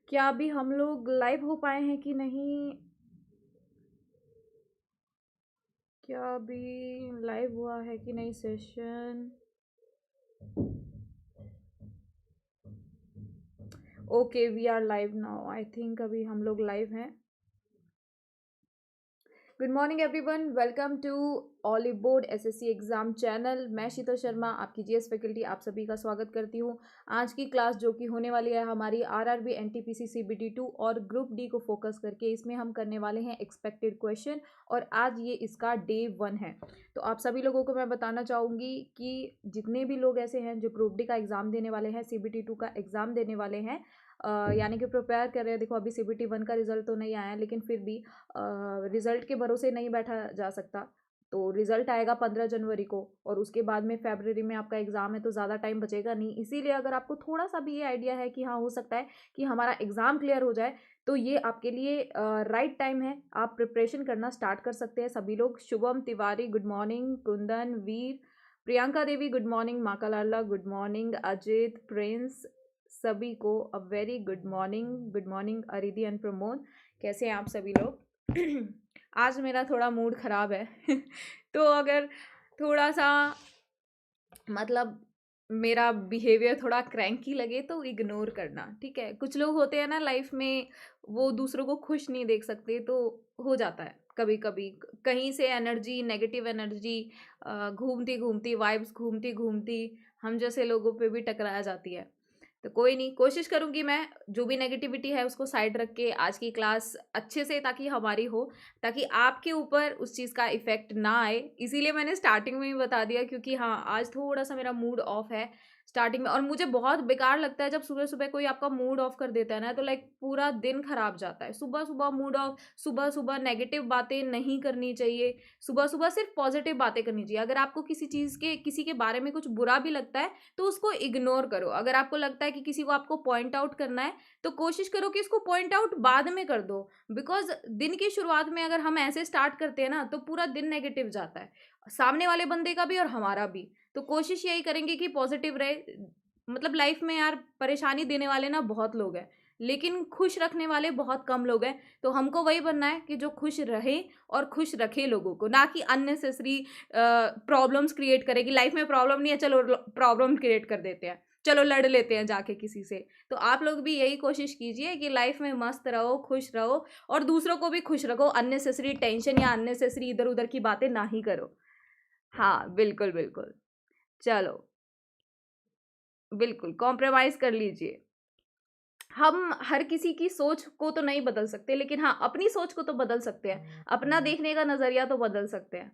क्या अभी हम लोग लाइव हो पाए हैं कि नहीं? क्या अभी लाइव हुआ है कि नहीं session? Okay, we are live now. I think अभी हम लोग लाइव हैं। Good morning everyone, welcome to Oliveboard SSC exam channel. मैं शीतल शर्मा, आपकी जीएस फैकल्टी, आप सभी का स्वागत करती हूँ। आज की क्लास जो कि होने वाली है हमारी आरआरबी एनटीपीसी सीबीटी 2 और ग्रुप डी को फोकस करके, इसमें हम करने वाले हैं एक्सपेक्टेड क्वेश्चन और आज ये इसका डे 1 है। तो आप सभी लोगों को मैं बताना चाहूँगी कि जितने भी लोग ऐसे हैं जो ग्रुप डी का एग्ज़ाम देने वाले हैं, सीबीटी 2 का एग्ज़ाम देने वाले हैं, यानी कि प्रिपेयर कर रहे हैं। देखो अभी सीबीटी 1 का रिजल्ट तो नहीं आया है, लेकिन फिर भी रिजल्ट के भरोसे नहीं बैठा जा सकता। तो रिजल्ट आएगा 15 जनवरी को और उसके बाद में फरवरी में आपका एग्ज़ाम है, तो ज़्यादा टाइम बचेगा नहीं। इसीलिए अगर आपको थोड़ा सा भी ये आइडिया है कि हाँ हो सकता है कि हमारा एग्ज़ाम क्लियर हो जाए, तो ये आपके लिए राइट टाइम है। आप प्रिपरेशन करना स्टार्ट कर सकते हैं सभी लोग। Shubham Tiwari good morning, Kundan, Veer, Priyanka Devi good morning, Maka Lala good morning, Ajit, Prince, सभी को a very good morning. Good morning Aridhi and Pramod, कैसे हैं आप सभी लोग? आज मेरा थोड़ा मूड ख़राब है तो अगर थोड़ा सा मतलब मेरा बिहेवियर थोड़ा क्रैंकी लगे तो इग्नोर करना, ठीक है? कुछ लोग होते हैं ना लाइफ में, वो दूसरों को खुश नहीं देख सकते, तो हो जाता है कभी कभी। कहीं से एनर्जी, नेगेटिव एनर्जी घूमती घूमती, वाइब्स घूमती घूमती हम जैसे लोगों पे भी टकराया जाती है। तो कोई नहीं, कोशिश करूंगी मैं जो भी नेगेटिविटी है उसको साइड रख के आज की क्लास अच्छे से ताकि हमारी हो, ताकि आपके ऊपर उस चीज़ का इफेक्ट ना आए। इसीलिए मैंने स्टार्टिंग में ही बता दिया, क्योंकि हाँ आज थोड़ा सा मेरा मूड ऑफ है स्टार्टिंग में। और मुझे बहुत बेकार लगता है जब सुबह सुबह कोई आपका मूड ऑफ कर देता है ना, तो लाइक पूरा दिन खराब जाता है। सुबह सुबह मूड ऑफ, सुबह सुबह नेगेटिव बातें नहीं करनी चाहिए। सुबह सुबह सिर्फ पॉजिटिव बातें करनी चाहिए। अगर आपको किसी चीज़ के, किसी के बारे में कुछ बुरा भी लगता है तो उसको इग्नोर करो। अगर आपको लगता है कि किसी को आपको पॉइंट आउट करना है, तो कोशिश करो कि इसको पॉइंट आउट बाद में कर दो। बिकॉज दिन की शुरुआत में अगर हम ऐसे स्टार्ट करते हैं ना, तो पूरा दिन नेगेटिव जाता है, सामने वाले बंदे का भी और हमारा भी। तो कोशिश यही करेंगे कि पॉजिटिव रहे। मतलब लाइफ में यार परेशानी देने वाले ना बहुत लोग हैं, लेकिन खुश रखने वाले बहुत कम लोग हैं। तो हमको वही बनना है कि जो खुश रहे और खुश रखे लोगों को, ना कि अननेसेसरी प्रॉब्लम्स क्रिएट करेगी। लाइफ में प्रॉब्लम नहीं है, चलो प्रॉब्लम क्रिएट कर देते हैं, चलो लड़ लेते हैं जाके किसी से। तो आप लोग भी यही कोशिश कीजिए कि लाइफ में मस्त रहो, खुश रहो और दूसरों को भी खुश रखो। अननेसेसरी टेंशन या अननेसेसरी इधर उधर की बातें ना ही करो। हाँ बिल्कुल बिल्कुल, चलो बिल्कुल कॉम्प्रोमाइज कर लीजिए। हम हर किसी की सोच को तो नहीं बदल सकते, लेकिन हाँ अपनी सोच को तो बदल सकते हैं। अपना देखने का नजरिया तो बदल सकते हैं।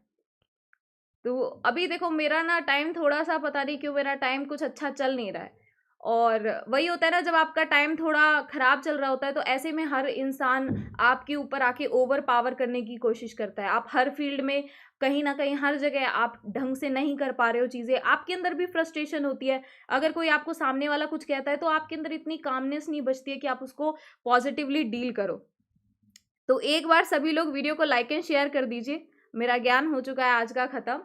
तो अभी देखो मेरा ना टाइम थोड़ा सा, पता नहीं क्यों मेरा टाइम कुछ अच्छा चल नहीं रहा है। और वही होता है ना, जब आपका टाइम थोड़ा खराब चल रहा होता है, तो ऐसे में हर इंसान आपके ऊपर आके ओवर पावर करने की कोशिश करता है। आप हर फील्ड में, कहीं ना कहीं, हर जगह आप ढंग से नहीं कर पा रहे हो चीजें, आपके अंदर भी फ्रस्ट्रेशन होती है। अगर कोई आपको सामने वाला कुछ कहता है, तो आपके अंदर इतनी कामनेस नहीं बचती है कि आप उसको पॉजिटिवली डील करो। तो एक बार सभी लोग वीडियो को लाइक एंड शेयर कर दीजिए। मेरा ज्ञान हो चुका है आज का खत्म।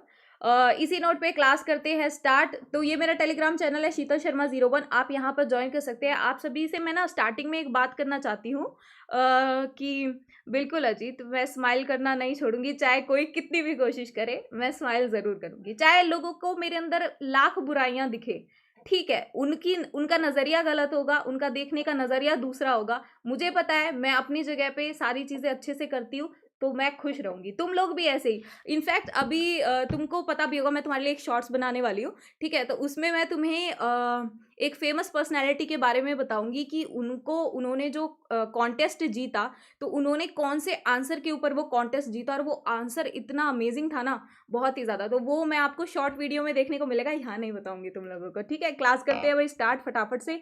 इसी नोट पे क्लास करते हैं स्टार्ट। तो ये मेरा टेलीग्राम चैनल है शीतल शर्मा 01, आप यहाँ पर ज्वाइन कर सकते हैं। आप सभी से मैं ना स्टार्टिंग में एक बात करना चाहती हूँ कि बिल्कुल अजीत, मैं स्माइल करना नहीं छोड़ूंगी। चाहे कोई कितनी भी कोशिश करे, मैं स्माइल जरूर करूंगी। चाहे लोगों को मेरे अंदर लाख बुराइयां दिखे, ठीक है, उनका नजरिया गलत होगा, उनका देखने का नजरिया दूसरा होगा। मुझे पता है मैं अपनी जगह पे सारी चीजें अच्छे से करती हूँ, तो मैं खुश रहूंगी। तुम लोग भी ऐसे ही। इनफैक्ट अभी तुमको पता भी होगा, मैं तुम्हारे लिए एक शॉर्ट्स बनाने वाली हूँ, ठीक है? तो उसमें मैं तुम्हें एक फेमस पर्सनैलिटी के बारे में बताऊंगी कि उन्होंने जो कॉन्टेस्ट जीता, तो उन्होंने कौन से आंसर के ऊपर वो कॉन्टेस्ट जीता, और वो आंसर इतना अमेजिंग था ना, बहुत ही ज्यादा। तो वो मैं आपको शॉर्ट वीडियो में देखने को मिलेगा, यहाँ नहीं बताऊंगी तुम लोगों को, ठीक है? क्लास करते हैं भाई स्टार्ट फटाफट से।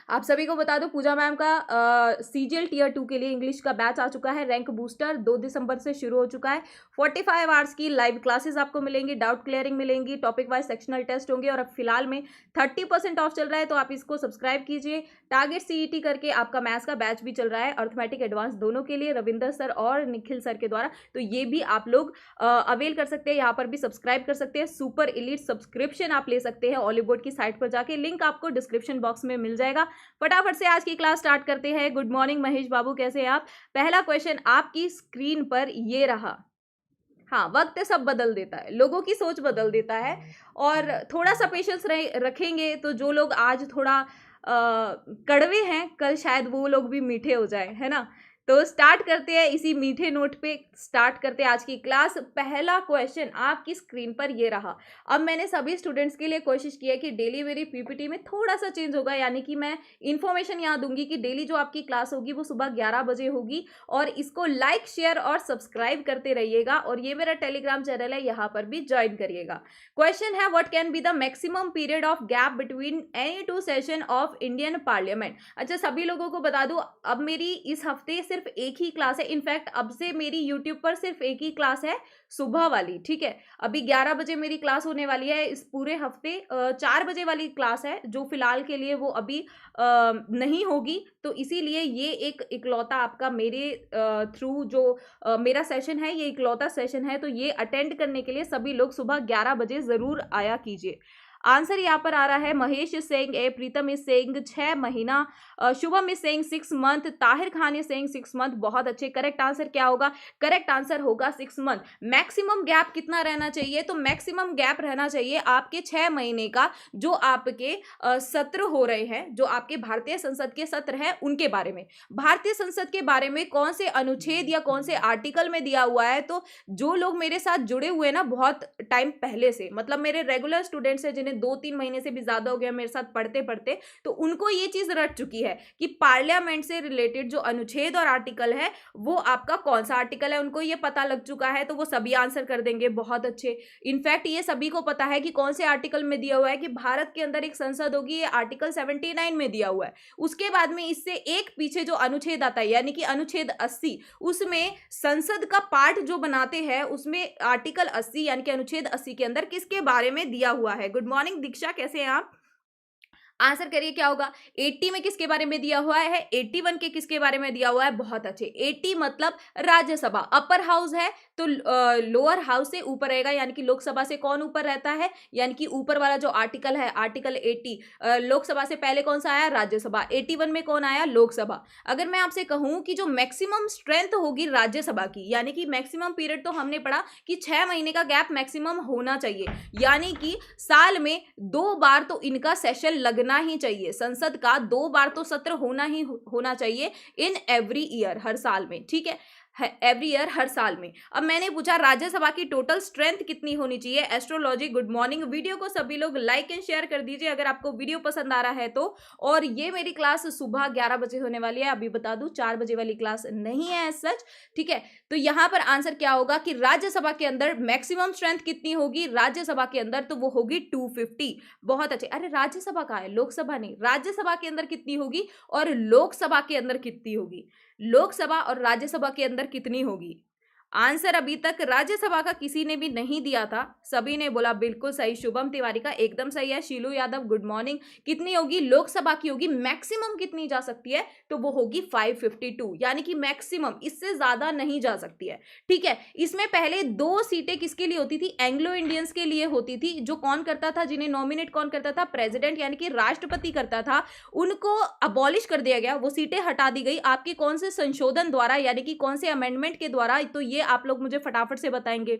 आप सभी को बता दो, पूजा मैम का सीजीएल टीयर 2 के लिए इंग्लिश का बैच आ चुका है। रैंक बूस्टर 2 दिसंबर से शुरू हो चुका है। 45 आवर्स की लाइव क्लासेस आपको मिलेंगी, डाउट क्लियरिंग मिलेंगी, टॉपिक वाइज सेक्शनल टेस्ट होंगे। और अब फिलहाल में 30% ऑफ चल रहा है, तो आप इसको सब्सक्राइब कीजिए। टारगेट सीईटी करके आपका मैथ्स का बैच भी चल रहा है, अर्थमेटिक एडवांस दोनों के लिए, रविंदर सर और निखिल सर के द्वारा। तो ये भी आप लोग अवेल कर सकते हैं, यहाँ पर भी सब्सक्राइब कर सकते हैं। सुपर एलीट सब्सक्रिप्शन आप ले सकते हैं ऑलिव बोर्ड की साइट पर जाके, लिंक आपको डिस्क्रिप्शन बॉक्स में मिल जाएगा। होगा। फटाफट से आज की क्लास स्टार्ट करते हैं। गुड मॉर्निंग महेश बाबू, कैसे हैं आप? पहला क्वेश्चन आपकी स्क्रीन पर ये रहा। हाँ, वक्त सब बदल देता है, लोगों की सोच बदल देता है, और थोड़ा सा पेशेंस रखेंगे तो जो लोग आज थोड़ा कड़वे हैं, कल शायद वो लोग भी मीठे हो जाए, है ना। तो स्टार्ट करते हैं, इसी मीठे नोट पे स्टार्ट करते हैं आज की क्लास। पहला क्वेश्चन आपकी स्क्रीन पर ये रहा। अब मैंने सभी स्टूडेंट्स के लिए कोशिश की है कि डेली मेरी पीपीटी में थोड़ा सा चेंज होगा, यानी कि मैं इन्फॉर्मेशन यहाँ दूंगी कि डेली जो आपकी क्लास होगी वो सुबह 11 बजे होगी, और इसको लाइक शेयर और सब्सक्राइब करते रहिएगा, और ये मेरा टेलीग्राम चैनल है, यहाँ पर भी ज्वाइन करिएगा। क्वेश्चन है, what can be the maximum period of gap between any two session of Indian parliament. अच्छा, सभी लोगों को बता दूं, अब मेरी इस हफ्ते सिर्फ एक ही क्लास है। इनफैक्ट अब से मेरी यूट्यूब पर सिर्फ एक ही क्लास है, सुबह वाली, ठीक है। अभी 11 बजे मेरी क्लास होने वाली है। इस पूरे हफ्ते 4 बजे वाली क्लास है, जो फिलहाल के लिए वो अभी नहीं होगी, तो इसीलिए ये एक इकलौता आपका मेरे थ्रू जो मेरा सेशन है, ये इकलौता सेशन है, तो ये अटेंड करने के लिए सभी लोग सुबह 11 बजे जरूर आया कीजिए। आंसर यहाँ पर आ रहा है, Mahesh is saying A, Pritam is saying 6 महीना, Shubham is saying 6 month, Tahir Khan is saying 6 month. बहुत अच्छे। करेक्ट आंसर क्या होगा? करेक्ट आंसर होगा 6 मंथ। मैक्सिमम गैप कितना रहना चाहिए? तो मैक्सिमम गैप रहना चाहिए आपके 6 महीने का, जो आपके सत्र हो रहे हैं, जो आपके भारतीय संसद के सत्र हैं, उनके बारे में। भारतीय संसद के बारे में कौन से अनुच्छेद या कौन से आर्टिकल में दिया हुआ है, तो जो लोग मेरे साथ जुड़े हुए ना बहुत टाइम पहले से, मतलब मेरे रेगुलर स्टूडेंट्स हैं जिन्हें 2-3 महीने से भी ज्यादा हो गया मेरे साथ पढ़ते पढ़ते, तो उनको ये चीज रट चुकी है कि पार्लियामेंट से रिलेटेड जो अनुच्छेद और आर्टिकल है, वो आपका कौन सा आर्टिकल है, उनको ये पता लग चुका है, तो वो सभी आंसर कर देंगे। बहुत अच्छे। इनफैक्ट ये सभी को पता है कि कौन से आर्टिकल में दिया हुआ है कि भारत के अंदर एक संसद होगी, ये आर्टिकल 79 में दिया हुआ है। उसके बाद में इससे एक पीछे जो अनुच्छेद आता है, यानी कि अनुच्छेद 80, उसमें संसद का पार्ट जो बनाते हैं, उसमें आर्टिकल 80 यानी कि अनुच्छेद 80 के अंदर किसके बारे में दिया हुआ है। गुड मॉर्निंग दीक्षा, कैसे हैं आप? आंसर करिए क्या होगा। 80 में किसके बारे में दिया हुआ है? 81 के किसके बारे में दिया हुआ है? बहुत अच्छे। 80 मतलब राज्यसभा, अपर हाउस है, तो लोअर हाउस से ऊपर रहेगा, यानी कि लोकसभा से कौन ऊपर रहता है, यानी कि ऊपर वाला जो आर्टिकल है, आर्टिकल 80, लोकसभा से पहले कौन सा आया? राज्यसभा। 81 में कौन आया? लोकसभा। अगर मैं आपसे कहूं कि जो मैक्सिमम स्ट्रेंथ होगी राज्यसभा की, यानी कि मैक्सिमम पीरियड, तो हमने पढ़ा कि 6 महीने का गैप मैक्सिमम होना चाहिए, यानी कि साल में 2 बार तो इनका सेशन लगना ही चाहिए। संसद का 2 बार तो सत्र होना चाहिए इन एवरी ईयर, हर साल में, ठीक है, एवरी ईयर, हर साल में। अब मैंने पूछा राज्यसभा की टोटल स्ट्रेंथ कितनी होनी चाहिए। Astrology, good morning. वीडियो को सभी लोग लाइक एंड शेयर कर दीजिए अगर आपको वीडियो पसंद आ रहा है तो। और ये मेरी क्लास सुबह 11 बजे होने वाली है, अभी बता दूं 4 बजे वाली क्लास नहीं है सच, ठीक है। तो यहां पर आंसर क्या होगा कि राज्यसभा के अंदर मैक्सिमम स्ट्रेंथ कितनी होगी राज्यसभा के अंदर, तो वो होगी 250। बहुत अच्छे। अरे राज्यसभा का है, लोकसभा नहीं। राज्यसभा के अंदर कितनी होगी और लोकसभा के अंदर कितनी होगी? लोकसभा और राज्यसभा के अंदर कितनी होगी? आंसर अभी तक राज्यसभा का किसी ने भी नहीं दिया था, सभी ने बोला बिल्कुल सही। शुभम तिवारी का एकदम सही है। शीलू यादव, गुड मॉर्निंग। कितनी होगी? लोकसभा की होगी। मैक्सिमम कितनी जा सकती है? तो वो होगी 552, यानी कि मैक्सिमम, इससे ज्यादा नहीं जा सकती है, ठीक है। इसमें पहले 2 सीटें किसके लिए होती थी? एंग्लो इंडियंस के लिए होती थी। जो कौन करता था, जिन्हें नॉमिनेट कौन करता था? प्रेसिडेंट, यानी कि राष्ट्रपति करता था। उनको अबॉलिश कर दिया गया, वो सीटें हटा दी गई। आपके कौन से संशोधन द्वारा, यानी कि कौन से अमेंडमेंट के द्वारा? तो ये आप लोग मुझे फटाफट से बताएंगे,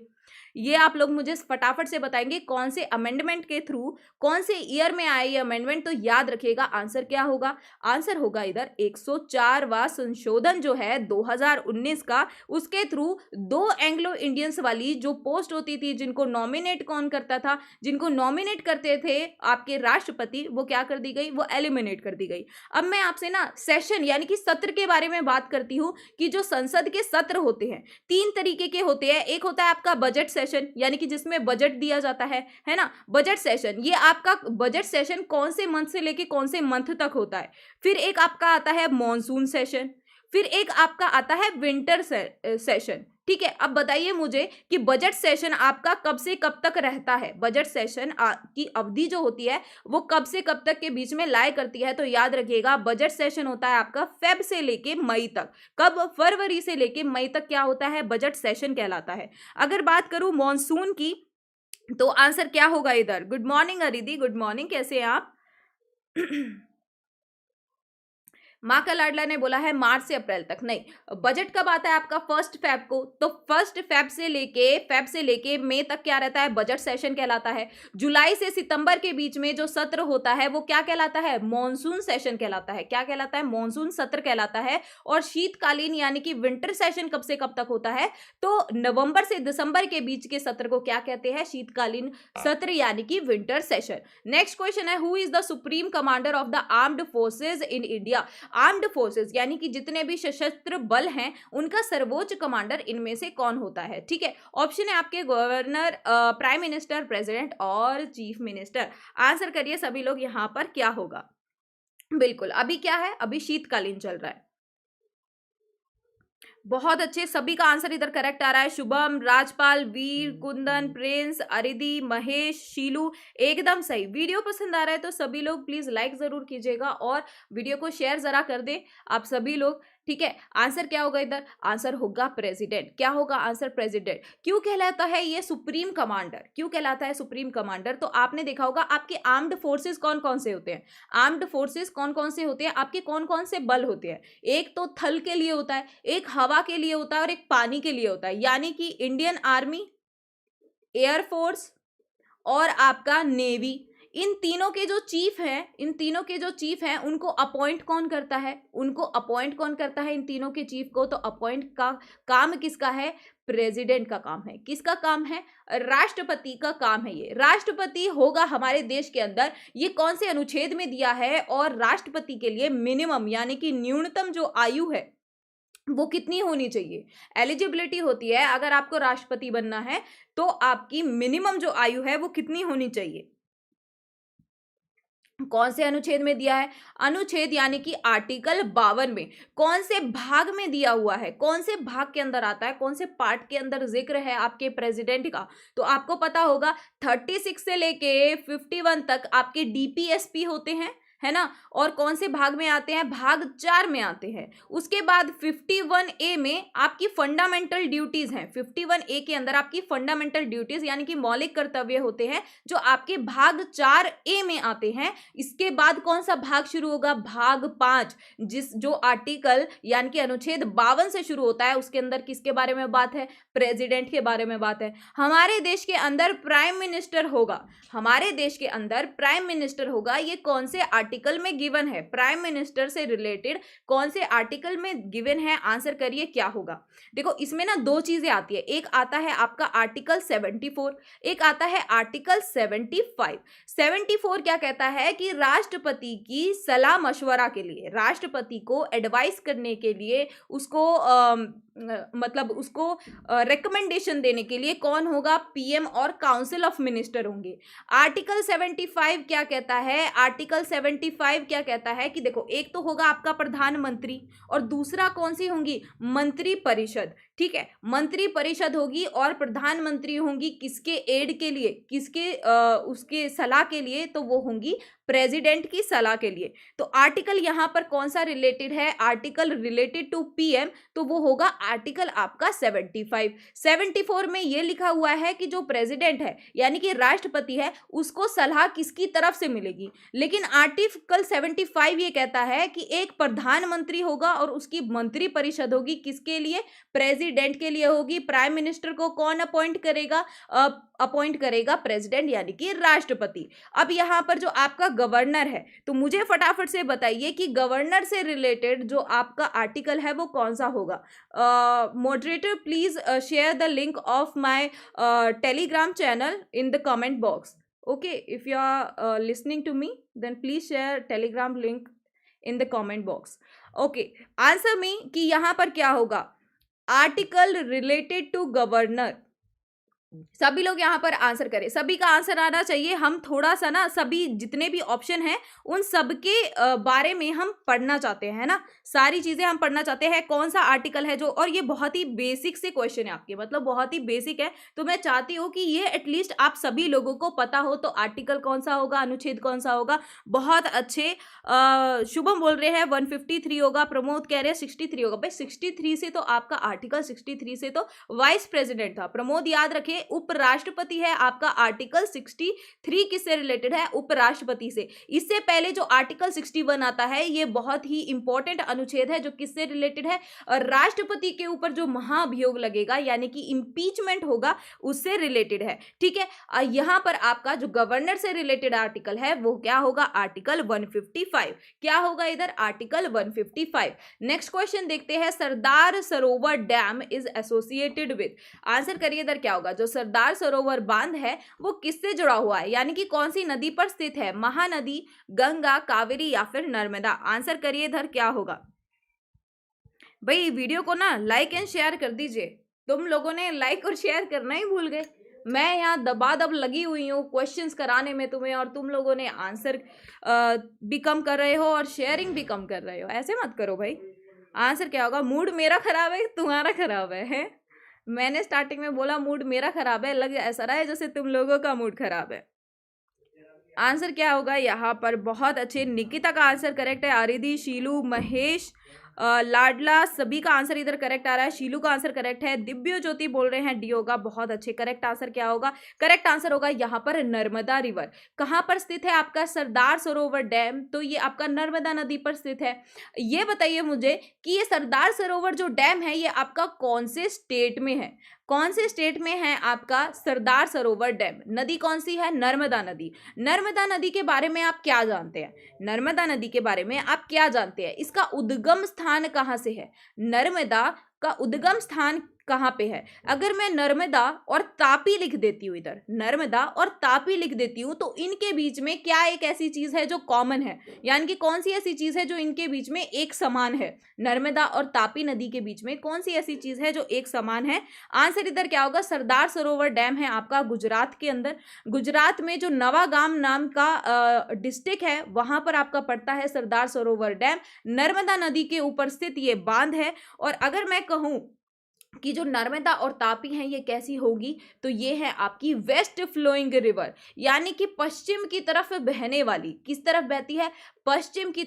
ये आप लोग मुझे फटाफट से बताएंगे कौन से अमेंडमेंट के थ्रू, कौन से ईयर में आया ये अमेंडमेंट। तो याद रखिएगा आंसर क्या होगा। आंसर होगा इधर 104वां संशोधन जो है 2019 का, उसके थ्रू 2 एंग्लो इंडियंस वाली जो पोस्ट होती थी, जिनको नॉमिनेट कौन करता था, जिनको नॉमिनेट करते थे आपके राष्ट्रपति, वो क्या कर दी गई? वो एलिमिनेट कर दी गई। अब मैं आपसे ना सेशन यानी कि सत्र के बारे में बात करती हूं कि जो संसद के सत्र होते हैं 3 तरीके के होते हैं। एक होता है आपका बजट सेशन, यानी कि जिसमें बजट दिया जाता है ना, बजट सेशन। ये आपका बजट सेशन कौन से मंथ से लेके कौन से मंथ तक होता है। फिर एक आपका आता है मॉनसून सेशन, फिर एक आपका आता है विंटर सेशन, ठीक है। अब बताइए मुझे कि बजट सेशन आपका कब से कब तक रहता है। बजट सेशन की अवधि जो होती है वो कब से कब तक के बीच में लाया करती है। तो याद रखिएगा बजट सेशन होता है आपका फेब से लेके मई तक। कब? फरवरी से लेके मई तक क्या होता है? बजट सेशन कहलाता है। अगर बात करूं मॉनसून की, तो आंसर क्या होगा इधर। गुड मॉर्निंग अरिधि, गुड मॉर्निंग, कैसे हैं आप? माँ का लाडला ने बोला है मार्च से अप्रैल तक, नहीं। बजट कब आता है आपका? 1 फेब को, तो 1 फेब से लेके मई तक क्या रहता है? बजट सेशन कहलाता है। जुलाई से सितंबर के बीच में जो सत्र होता है वो क्या कहलाता है? मॉनसून सेशन कहलाता है। क्या कहलाता है? मॉनसून सत्र कहलाता है। और शीतकालीन यानी कि विंटर सेशन कब से कब तक होता है? तो नवंबर से दिसंबर के बीच के सत्र को क्या कहते हैं? शीतकालीन सत्र यानी कि विंटर सेशन। नेक्स्ट क्वेश्चन है, who is the supreme commander of the armed forces in India? Armed forces यानी कि जितने भी सशस्त्र बल हैं उनका सर्वोच्च कमांडर इनमें से कौन होता है? ठीक है, ऑप्शन है आपके गवर्नर, प्राइम मिनिस्टर, प्रेसिडेंट और चीफ मिनिस्टर। आंसर करिए सभी लोग, यहां पर क्या होगा? बिल्कुल, अभी क्या है? अभी शीतकालीन चल रहा है। बहुत अच्छे, सभी का आंसर इधर करेक्ट आ रहा है। शुभम, राजपाल, वीर, कुंदन, प्रिंस, अरिधि, महेश, शीलू, एकदम सही। वीडियो पसंद आ रहा है तो सभी लोग प्लीज लाइक जरूर कीजिएगा और वीडियो को शेयर जरा कर दें आप सभी लोग। ठीक है, आंसर क्या होगा इधर? आंसर होगा प्रेसिडेंट। क्या होगा आंसर? प्रेसिडेंट। क्यों कहलाता है ये सुप्रीम कमांडर? क्यों कहलाता है सुप्रीम कमांडर? तो आपने देखा होगा आपके आर्म्ड फोर्सेस कौन कौन से होते हैं? आर्म्ड फोर्सेस कौन कौन से होते हैं? आपके कौन कौन से बल होते हैं? एक तो थल के लिए होता है, एक हवा के लिए होता है और एक पानी के लिए होता है, यानी कि इंडियन आर्मी, एयरफोर्स और आपका नेवी। इन तीनों के जो चीफ हैं उनको अपॉइंट कौन करता है? इन तीनों के चीफ को? तो अपॉइंट का काम किसका है? प्रेसिडेंट का काम है। किसका काम है? राष्ट्रपति का काम है। ये राष्ट्रपति होगा हमारे देश के अंदर। ये कौन से अनुच्छेद में दिया है? और राष्ट्रपति के लिए मिनिमम यानी कि न्यूनतम जो आयु है वो कितनी होनी चाहिए? एलिजिबिलिटी होती है अगर आपको राष्ट्रपति बनना है तो आपकी मिनिमम जो आयु है वो कितनी होनी चाहिए? कौन से अनुच्छेद में दिया है? अनुच्छेद यानी कि आर्टिकल 52 में। कौन से भाग में दिया हुआ है? कौन से भाग के अंदर आता है? कौन से पार्ट के अंदर जिक्र है आपके प्रेसिडेंट का? तो आपको पता होगा 36 से लेके 51 तक आपके डीपीएसपी होते हैं, है ना? और कौन से भाग में आते हैं? भाग 4 में आते हैं। उसके बाद 51A में आपकी फंडामेंटल ड्यूटीज हैं। 51A के अंदर आपकी फंडामेंटल ड्यूटीज यानी कि मौलिक कर्तव्य होते हैं जो आपके भाग 4A में आते हैं। इसके बाद कौन सा भाग शुरू होगा? भाग 5, जो आर्टिकल यानी कि अनुच्छेद 52 से शुरू होता है। उसके अंदर किसके बारे में बात है? प्रेसिडेंट के बारे में बात है। हमारे देश के अंदर प्राइम मिनिस्टर होगा। ये कौन से आर्टिकल में गिवन है? प्राइम मिनिस्टर से रिलेटेड कौन से आर्टिकल में गिवन है? आंसर करिए क्या होगा? देखो, इसमें ना दो चीजें आती है। एक आता है आपका आर्टिकल 74, एक आता है आर्टिकल 75। 74 क्या कहता है कि राष्ट्रपति की सलाह मशवरा के लिए, राष्ट्रपति को एडवाइस करने के लिए, उसको रिकमेंडेशन देने के लिए कौन होगा? पीएम और काउंसिल ऑफ मिनिस्टर होंगे। आर्टिकल 75 क्या कहता है? आर्टिकल 75 क्या कहता है कि देखो, एक तो होगा आपका प्रधानमंत्री और दूसरा कौन सी होंगी? मंत्री परिषद। ठीक है, मंत्री परिषद होगी और प्रधानमंत्री होंगी किसके एड के लिए? उसके सलाह के लिए? तो वो होंगी प्रेसिडेंट की सलाह के लिए। तो आर्टिकल यहां पर कौन सा रिलेटेड है? आर्टिकल रिलेटेड टू पीएम, तो वो होगा आर्टिकल आपका 75। 74 में ये लिखा हुआ है कि जो प्रेसिडेंट है यानी कि राष्ट्रपति है उसको सलाह किसकी तरफ से मिलेगी। लेकिन आर्टिकल 75 ये कहता है कि एक प्रधानमंत्री होगा और उसकी मंत्री परिषद होगी किसके लिए? प्रेसिडेंट के लिए होगी। प्राइम मिनिस्टर को कौन अपॉइंट करेगा? अपॉइंट करेगा प्रेसिडेंट यानी कि राष्ट्रपति। अब यहां पर जो आपका गवर्नर है, तो मुझे फटाफट से बताइए कि गवर्नर से रिलेटेड जो आपका आर्टिकल है वो कौन सा होगा? Moderator please share the link of my Telegram channel in the comment box. Okay, if you are listening to me, then please share telegram link in the comment box. Okay, answer me कि यहाँ पर क्या होगा? Article related to governor. सभी लोग यहाँ पर answer करें, सभी का आंसर आना चाहिए। हम थोड़ा सा ना सभी जितने भी ऑप्शन हैं उन सब के बारे में हम पढ़ना चाहते हैं, है ना? सारी चीजें हम पढ़ना चाहते हैं। कौन सा आर्टिकल है जो, और ये बहुत ही बेसिक से क्वेश्चन है आपके, मतलब बहुत ही बेसिक है। तो मैं चाहती हूँ कि ये एटलीस्ट आप सभी लोगों को पता हो। तो आर्टिकल कौन सा होगा? अनुच्छेद कौन सा होगा? बहुत अच्छे। शुभम बोल रहे हैं 153 होगा, प्रमोद कह रहे हैं 63 होगा। भाई 63 से तो आपका आर्टिकल 63 से तो वाइस प्रेसिडेंट था। प्रमोद याद रखे, उपराष्ट्रपति है आपका आर्टिकल 63 किससे रिलेटेड है? उपराष्ट्रपति से। इससे पहले जो आर्टिकल 61 आता है ये बहुत ही इंपॉर्टेंट अनुच्छेद है जो किससे रिलेटेड है? राष्ट्रपति के ऊपर जो महाभियोग लगेगा यानी कि इंपीचमेंट होगा उससे रिलेटेड है। ठीक है, यहां पर आपका जो गवर्नर से रिलेटेड आर्टिकल है वो क्या होगा? आर्टिकल 155। क्या होगा इधर? आर्टिकल 155। नेक्स्ट क्वेश्चन देखते हैं, Sardar Sarovar dam is associated with. Answer करिए इधर क्या होगा? जो सरदार सरोवर बांध है वो किससे जुड़ा हुआ है, यानी कि कौन सी नदी पर स्थित है? महानदी, गंगा, कावेरी या फिर नर्मदा? आंसर करिए इधर क्या होगा? भाई वीडियो को ना लाइक एंड शेयर कर दीजिए। तुम लोगों ने लाइक और शेयर करना ही भूल गए। मैं यहाँ दबादब लगी हुई हूँ क्वेश्चंस कराने में तुम्हें, और तुम लोगों ने आंसर भी कम कर रहे हो और शेयरिंग भी कम कर रहे हो। ऐसे मत करो भाई। आंसर क्या होगा? मूड मेरा खराब है, तुम्हारा खराब है? मैंने स्टार्टिंग में बोला मूड मेरा खराब है, लग ऐसा रहा है जैसे तुम लोगों का मूड खराब है। आंसर क्या होगा यहाँ पर? बहुत अच्छे, निकिता का आंसर करेक्ट है, आरिधि, शीलू, महेश, लाडला, सभी का आंसर इधर करेक्ट आ रहा है। शीलू का आंसर करेक्ट है, दिव्य ज्योति बोल रहे हैं डी होगा। बहुत अच्छे, करेक्ट आंसर क्या होगा? करेक्ट आंसर होगा यहाँ पर नर्मदा रिवर। कहाँ पर स्थित है आपका सरदार सरोवर डैम? तो ये आपका नर्मदा नदी पर स्थित है। ये बताइए मुझे कि ये सरदार सरोवर जो डैम है ये आपका कौन से स्टेट में है? कौन से स्टेट में है आपका सरदार सरोवर डैम? नदी कौन सी है? नर्मदा नदी। नर्मदा नदी के बारे में आप क्या जानते हैं? नर्मदा नदी के बारे में आप क्या जानते हैं? इसका उद्गम स्थान कहाँ से है? नर्मदा का उद्गम स्थान कहाँ पे है? अगर मैं नर्मदा और तापी लिख देती हूँ इधर, नर्मदा और तापी लिख देती हूँ, तो इनके बीच में क्या एक ऐसी चीज है जो कॉमन है? यानी कि कौन सी ऐसी चीज है जो इनके बीच में एक समान है? नर्मदा और तापी नदी के बीच में कौन सी ऐसी चीज है जो एक समान है? आंसर इधर क्या होगा? सरदार सरोवर डैम है आपका गुजरात के अंदर। गुजरात में जो नवागाम नाम का डिस्ट्रिक्ट है वहां पर आपका पड़ता है सरदार सरोवर डैम। नर्मदा नदी के ऊपर स्थित ये बांध है। और अगर मैं कहूं कि जो नर्मदा और तापी हैं ये कैसी होगी, तो ये है आपकी वेस्ट फ्लोइंग रिवर, यानी कि पश्चिम की तरफ बहने वाली। किस तरफ बहती है? पश्चिम की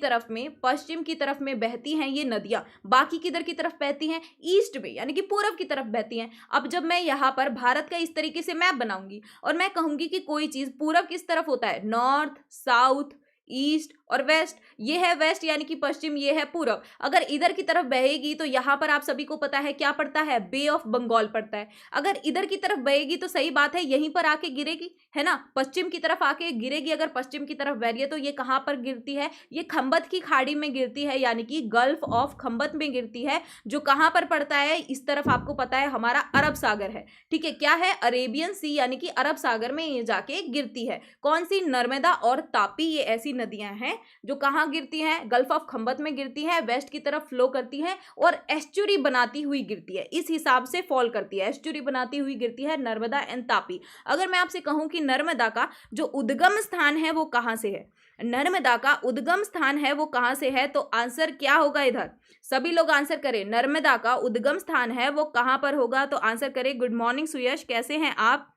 तरफ में बहती हैं ये नदियां। बाकी किधर की तरफ बहती हैं? ईस्ट में, यानी कि पूरब की तरफ बहती हैं। अब जब मैं यहाँ पर भारत का इस तरीके से मैप बनाऊंगी और मैं कहूंगी कि कोई चीज पूरब किस तरफ होता है? नॉर्थ, साउथ, ईस्ट और वेस्ट। ये है वेस्ट यानी कि पश्चिम, ये है पूरब। अगर इधर की तरफ बहेगी तो यहाँ पर आप सभी को पता है क्या पड़ता है? बे ऑफ बंगाल पड़ता है। अगर इधर की तरफ बहेगी तो सही बात है यहीं पर आके गिरेगी, है ना? पश्चिम की तरफ आके गिरेगी। अगर पश्चिम की तरफ बह रही है तो ये कहाँ पर गिरती है? ये खंबत की खाड़ी में गिरती है, यानी कि गल्फ ऑफ खंबत में गिरती है, जो कहाँ पर पड़ता है? इस तरफ आपको पता है हमारा अरब सागर है। ठीक है, क्या है? अरेबियन सी, यानी कि अरब सागर में ये जाके गिरती है। कौन सी? नर्मदा और तापी, ये ऐसी नदियां हैं जो कहां गिरती हैं? गल्फ ऑफ खंबत में गिरती है, वेस्ट की तरफ फ्लो करती है और एस्चुरी बनाती हुई गिरती है। इस हिसाब से फॉल करती है, एस्चुरी बनाती हुई गिरती है नर्मदा एंड तापी। अगर मैं आपसे कहूं कि नर्मदा का जो उद्गम स्थान है वो कहां से है? नर्मदा का उद्गम स्थान है वो कहां से है? तो आंसर क्या होगा इधर? सभी लोग आंसर करें। नर्मदा का उद्गम स्थान है वो कहां पर होगा? तो आंसर करें। गुड मॉर्निंग सुयश, कैसे हैं आप?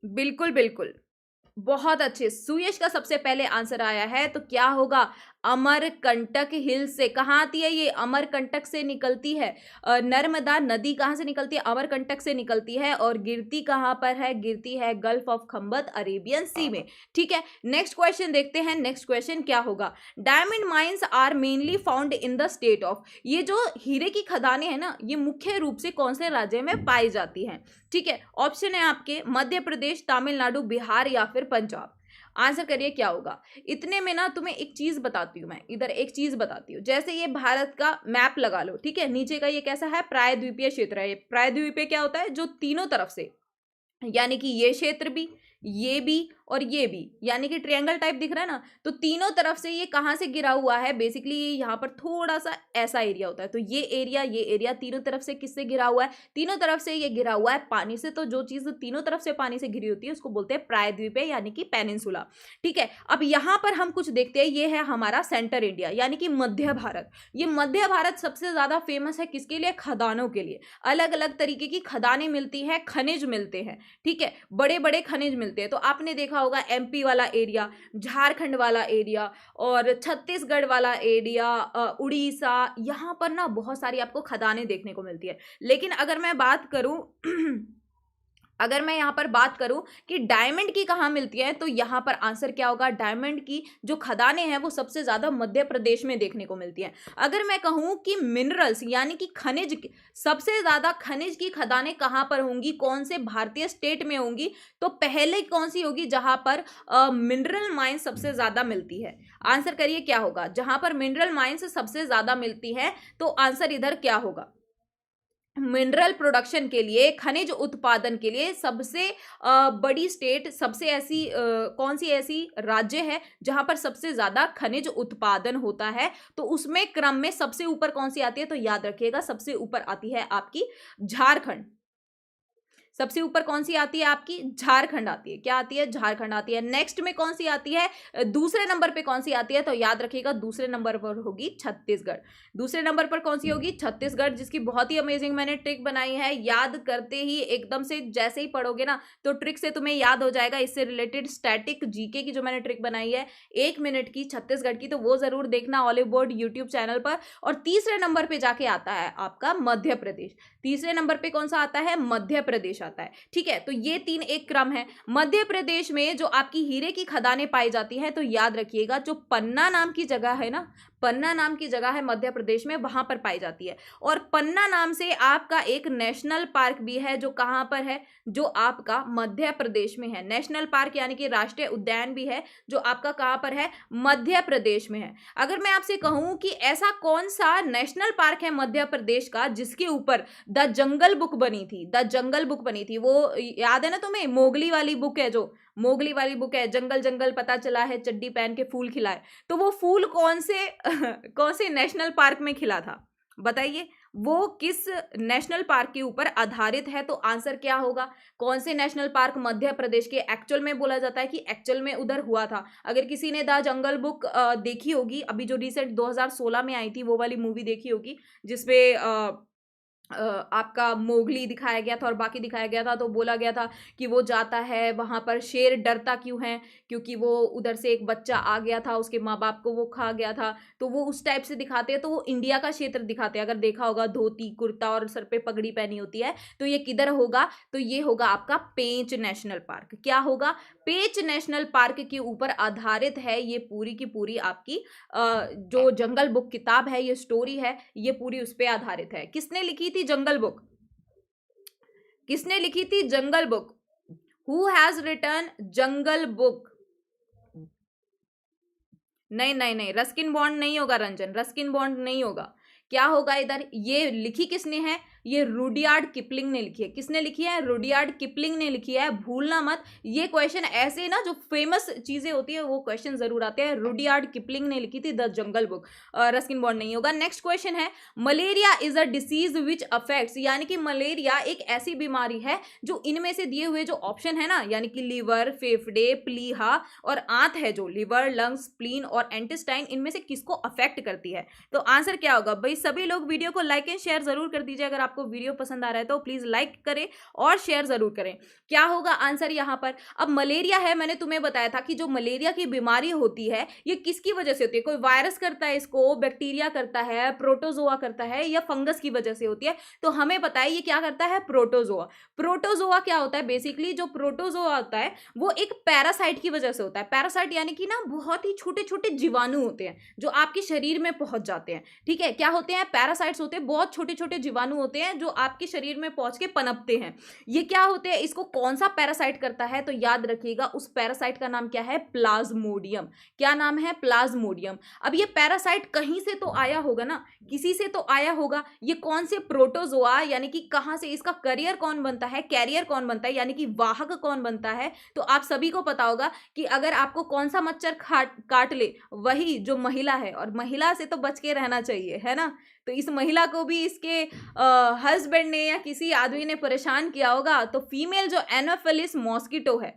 बिल्कुल बिल्कुल, बहुत अच्छे। सुयश का सबसे पहले आंसर आया है, तो क्या होगा? अमरकंटक हिल से। कहाँ आती है ये? अमरकंटक से निकलती है। नर्मदा नदी कहाँ से निकलती है? अमरकंटक से निकलती है। और गिरती कहाँ पर है? गिरती है गल्फ ऑफ खंबत, अरेबियन सी में। ठीक है, नेक्स्ट क्वेश्चन देखते हैं। नेक्स्ट क्वेश्चन क्या होगा? Diamond mines are mainly found in the state of. ये जो हीरे की खदानें हैं ना, ये मुख्य रूप से कौन से राज्य में पाई जाती हैं? ठीक है, ऑप्शन है आपके मध्य प्रदेश, तमिलनाडु, बिहार या फिर पंजाब। आंसर करिए क्या होगा? इतने में ना तुम्हें एक चीज बताती हूं, मैं इधर एक चीज बताती हूँ। जैसे ये भारत का मैप लगा लो, ठीक है, नीचे का ये कैसा है? प्रायद्वीपीय क्षेत्र है। ये प्रायद्वीपीय क्या होता है? जो तीनों तरफ से, यानी कि ये क्षेत्र भी, ये भी और ये भी, यानी कि ट्रायंगल टाइप दिख रहा है ना, तो तीनों तरफ से ये कहाँ से गिरा हुआ है? बेसिकली ये यहाँ पर थोड़ा सा ऐसा एरिया होता है। तो ये एरिया तीनों तरफ से किससे घिरा हुआ है? तीनों तरफ से ये घिरा हुआ है पानी से। तो जो चीज तीनों तरफ से पानी से घिरी होती है उसको बोलते हैं प्रायद्वीपीय, यानी कि पेनिनसुला। ठीक है, अब यहाँ पर हम कुछ देखते हैं। ये है हमारा सेंटर इंडिया, यानी कि मध्य भारत। ये मध्य भारत सबसे ज्यादा फेमस है किसके लिए? खदानों के लिए। अलग अलग तरीके की खदानें मिलती है, खनिज मिलते हैं। ठीक है, बड़े बड़े खनिज मिलते हैं। मिलते हैं। तो आपने देखा होगा एमपी वाला एरिया, झारखंड वाला एरिया और छत्तीसगढ़ वाला एरिया, उड़ीसा, यहाँ पर ना बहुत सारी आपको खदानें देखने को मिलती है। लेकिन अगर मैं बात करूं अगर मैं यहाँ पर बात करूं कि डायमंड की कहाँ मिलती है, तो यहाँ पर आंसर क्या होगा, डायमंड की जो खदानें हैं वो सबसे ज्यादा मध्य प्रदेश में देखने को मिलती हैं। अगर मैं कहूँ कि मिनरल्स यानी कि खनिज, सबसे ज्यादा खनिज की खदानें कहाँ पर होंगी, कौन से भारतीय स्टेट में होंगी, तो पहले कौन सी होगी जहां पर मिनरल माइन सबसे ज्यादा मिलती है। आंसर करिए क्या होगा, जहां पर मिनरल माइंस सबसे ज्यादा मिलती है तो आंसर इधर क्या होगा, मिनरल प्रोडक्शन के लिए, खनिज उत्पादन के लिए सबसे बड़ी स्टेट, सबसे ऐसी कौन सी ऐसी राज्य है जहां पर सबसे ज्यादा खनिज उत्पादन होता है, तो उसमें क्रम में सबसे ऊपर कौन सी आती है, तो याद रखिएगा सबसे ऊपर आती है आपकी झारखंड। सबसे ऊपर कौन सी आती है आपकी, झारखंड आती है। क्या आती है, झारखंड आती है। नेक्स्ट में कौन सी आती है, दूसरे नंबर पे कौन सी आती है, तो याद रखिएगा दूसरे नंबर पर होगी छत्तीसगढ़। दूसरे नंबर पर कौन सी होगी, छत्तीसगढ़, जिसकी बहुत ही अमेजिंग मैंने ट्रिक बनाई है। याद करते ही एकदम से जैसे ही पढ़ोगे ना तो ट्रिक से तुम्हें याद हो जाएगा। इससे रिलेटेड स्टैटिक जीके की जो मैंने ट्रिक बनाई है 1 मिनट की छत्तीसगढ़ की, तो वो जरूर देखना ऑलिव बोर्ड यूट्यूब चैनल पर। और तीसरे नंबर पे जाके आता है आपका मध्य प्रदेश। तीसरे नंबर पे कौन सा आता है, मध्य प्रदेश आता है। ठीक है, तो ये 3 एक क्रम है। मध्य प्रदेश में जो आपकी हीरे की खदानें पाई जाती हैं, तो याद रखिएगा जो पन्ना नाम की जगह है ना, पन्ना नाम की जगह है मध्य प्रदेश में, वहां पर पाई जाती है। और पन्ना नाम से आपका एक नेशनल पार्क भी है, जो कहां पर है, जो आपका मध्य प्रदेश में है। नेशनल पार्क यानी कि राष्ट्रीय उद्यान भी है, जो आपका कहां पर है, मध्य प्रदेश में है। अगर मैं आपसे कहूं कि ऐसा कौन सा नेशनल पार्क है मध्य प्रदेश का जिसके ऊपर द जंगल बुक बनी थी, द जंगल बुक बनी थी, वो याद है ना तुम्हें, मोगली वाली बुक है, जो मोगली वाली बुक है, जंगल जंगल पता चला है चड्डी पहन के फूल खिलाए, तो वो फूल कौन से कौन से नेशनल पार्क में खिला था, बताइए वो किस नेशनल पार्क के ऊपर आधारित है। तो आंसर क्या होगा, कौन से नेशनल पार्क मध्य प्रदेश के, एक्चुअल में बोला जाता है कि एक्चुअल में उधर हुआ था। अगर किसी ने द जंगल बुक देखी होगी, अभी जो रिसेंट 2016 में आई थी, वो वाली मूवी देखी होगी जिसपे आपका मोगली दिखाया गया था और बाकी दिखाया गया था, तो बोला गया था कि वो जाता है वहां पर, शेर डरता क्यों है, क्योंकि वो उधर से एक बच्चा आ गया था, उसके माँ बाप को वो खा गया था, तो वो उस टाइप से दिखाते हैं। तो वो इंडिया का क्षेत्र दिखाते हैं, अगर देखा होगा धोती कुर्ता और सर पे पगड़ी पहनी होती है। तो ये किधर होगा, तो ये होगा आपका पेंच नेशनल पार्क। क्या होगा, पेंच नेशनल पार्क के ऊपर आधारित है ये पूरी की पूरी आपकी जो जंगल बुक किताब है, ये स्टोरी है, ये पूरी उस पर आधारित है। किसने लिखी थी जंगल बुक, किसने लिखी थी jungle book, who has written jungle book. नहीं नहीं नहीं, रस्किन बॉन्ड नहीं होगा रंजन, रस्किन बॉन्ड नहीं होगा। क्या होगा इधर, ये लिखी किसने है, ये रुडयार्ड किपलिंग ने लिखी है। किसने लिखी है, रुडयार्ड किपलिंग ने लिखी है। भूलना मत, ये क्वेश्चन ऐसे ना जो फेमस चीजें होती है वो क्वेश्चन जरूर आते हैं। रुडयार्ड किपलिंग ने लिखी थी the jungle book, Ruskin bond नहीं होगा। नेक्स्ट क्वेश्चन है, malaria is a disease which affects, यानी कि मलेरिया एक ऐसी बीमारी है जो इनमें से दिए हुए जो ऑप्शन है ना, यानी कि लीवर, फेफड़े, प्लीहा और आंत है, जो लीवर, लंग्स, स्प्लीन और एंटेस्टाइन, इनमें से किसको अफेक्ट करती है। तो आंसर क्या होगा भाई, सभी लोग वीडियो को लाइक एंड शेयर जरूर कर दीजिए। अगर आपको वीडियो पसंद आ रहा है तो प्लीज लाइक करें और शेयर जरूर करें। क्या होगा आंसर यहां पर, अब मलेरिया है, मैंने तुम्हें बताया था कि जो मलेरिया की बीमारी होती है ये किसकी वजह से होती है, कोई वायरस करता है इसको, बैक्टीरिया करता है, प्रोटोजोआ करता है, या फंगस की वजह से होती है। तो हमें पता है ये क्या करता है, प्रोटोजोआ। प्रोटोजोआ क्या होता है, बेसिकली जो प्रोटोजोआ होता है वो एक पैरासाइट की वजह से होता है। पैरासाइट यानी कि ना बहुत ही छोटे छोटे जीवाणु होते हैं जो आपके शरीर में पहुंच जाते हैं। ठीक है, क्या होते हैं, पैरासाइट्स होते हैं, बहुत छोटे छोटे जीवाणु होते हैं जो आपके शरीर में पहुंच के पनपते हैं। ये क्या होते हैं, इसको कौन सा पैरासाइट करता है, तो याद रखिएगा उस पैरासाइट का नाम क्या है, प्लाज्मोडियम। क्या नाम है, प्लाज्मोडियम। अब ये पैरासाइट कहीं से तो आया होगा ना, किसी से तो आया होगा। ये कौन से प्रोटोजोआ, यानी कि कहां से, इसका करियर कौन बनता है, कैरियर कौन बनता है, यानी कि वाहक कौन बनता है। तो आप सभी को पता होगा कि अगर आपको कौन सा मच्छर काट ले, वही जो महिला है, और महिला से तो बच के रहना चाहिए, है ना। तो इस महिला को भी इसके हस्बैंड ने या किसी आदमी ने परेशान किया होगा। तो फीमेल जो एनोफिलिस मॉस्किटो है,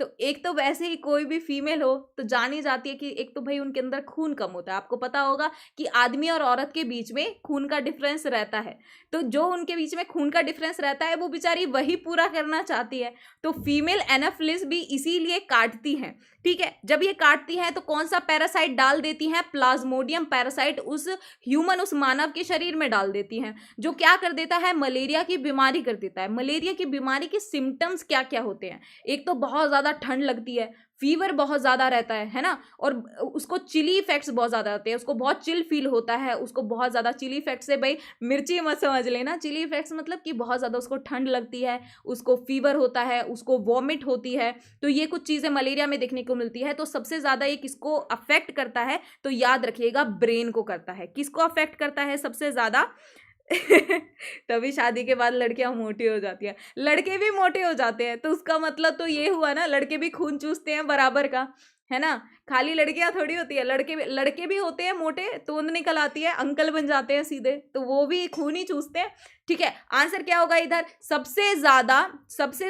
तो एक तो वैसे ही कोई भी फीमेल हो तो जानी जाती है कि एक तो भाई उनके अंदर खून कम होता है। आपको पता होगा कि आदमी और औरत के बीच में खून का डिफरेंस रहता है, तो जो उनके बीच में खून का डिफरेंस रहता है वो बेचारी वही पूरा करना चाहती है। तो फीमेल एनाफिलिस भी इसीलिए काटती हैं, ठीक है। जब ये काटती हैं तो कौन सा पैरासाइट डाल देती हैं? प्लाज्मोडियम पैरासाइट उस मानव के शरीर में डाल देती हैं, जो क्या कर देता है? मलेरिया की बीमारी कर देता है। मलेरिया की बीमारी के सिम्टम्स क्या क्या होते हैं? एक तो बहुत ज्यादा ठंड लगती है, फीवर बहुत ज्यादा रहता है ना, और उसको चिली इफेक्ट्स बहुत ज्यादा आते हैं, उसको बहुत चिल फील होता है, उसको बहुत ज्यादा चिली इफेक्ट से, भाई मिर्ची मत समझ लेना, चिली इफेक्ट्स मतलब कि बहुत ज्यादा उसको ठंड लगती है, उसको फीवर होता है, उसको वॉमिट होती है। तो ये कुछ चीजें मलेरिया में देखने को मिलती है। तो सबसे ज्यादा ये किसको अफेक्ट करता है? तो याद रखिएगा, ब्रेन को करता है। किसको अफेक्ट करता है सबसे ज्यादा? तभी शादी के बाद लड़कियां मोटी हो जाती है, लड़के भी मोटे हो जाते हैं। तो उसका मतलब तो ये हुआ ना, लड़के भी खून चूसते हैं बराबर का, है ना। खाली लड़कियां थोड़ी होती है, लड़के भी होते हैं मोटे, तोंद निकल आती है, अंकल बन जाते हैं सीधे, तो वो भी खून ही चूसते हैं, ठीक है। आंसर क्या होगा इधर? सबसे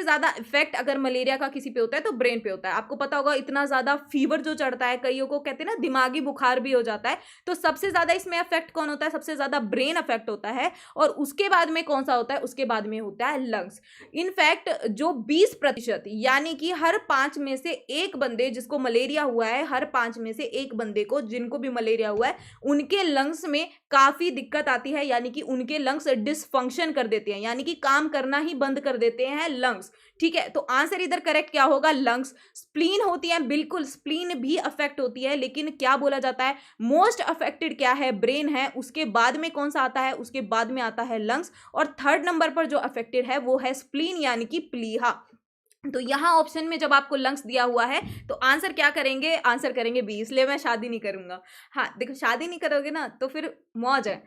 ज्यादा इफेक्ट अगर मलेरिया का किसी पे होता है तो ब्रेन पे होता है। आपको पता होगा इतना ज्यादा फीवर जो चढ़ता है, कईयों को कहते हैं ना दिमागी बुखार भी हो जाता है, तो सबसे ज्यादा इसमें अफेक्ट कौन होता है? सबसे ज्यादा ब्रेन अफेक्ट होता है। और उसके बाद में कौन सा होता है? उसके बाद में होता है लंग्स। इनफैक्ट जो 20% यानी कि हर 5 में से एक बंदे जिसको मलेरिया हुआ है, हर 5 में से एक बंदे को जिनको भी मलेरिया हुआ है, उनके लंग्स में काफी दिक्कत आती है, यानी कि उनके लंग्स डिसफंक्शन कर देते हैं, यानी कि काम करना ही बंद कर देते हैं लंग्स, ठीक है। तो आंसर इधर करेक्ट क्या होगा? लंग्स। स्प्लीन होती है, बिल्कुल स्प्लीन भी अफेक्ट होती है, लेकिन क्या बोला जाता है? मोस्ट अफेक्टेड क्या है? ब्रेन है। उसके बाद में कौन सा आता है? उसके बाद में आता है लंग्स, और थर्ड नंबर पर जो अफेक्टेड है वो है स्प्लीन यानी कि प्लीहा। तो यहां ऑप्शन में जब आपको लंग्स दिया हुआ है तो आंसर क्या करेंगे? आंसर करेंगे बी। इसलिए मैं शादी नहीं करूंगा। हाँ देखो, शादी नहीं करोगे ना तो फिर मौज है,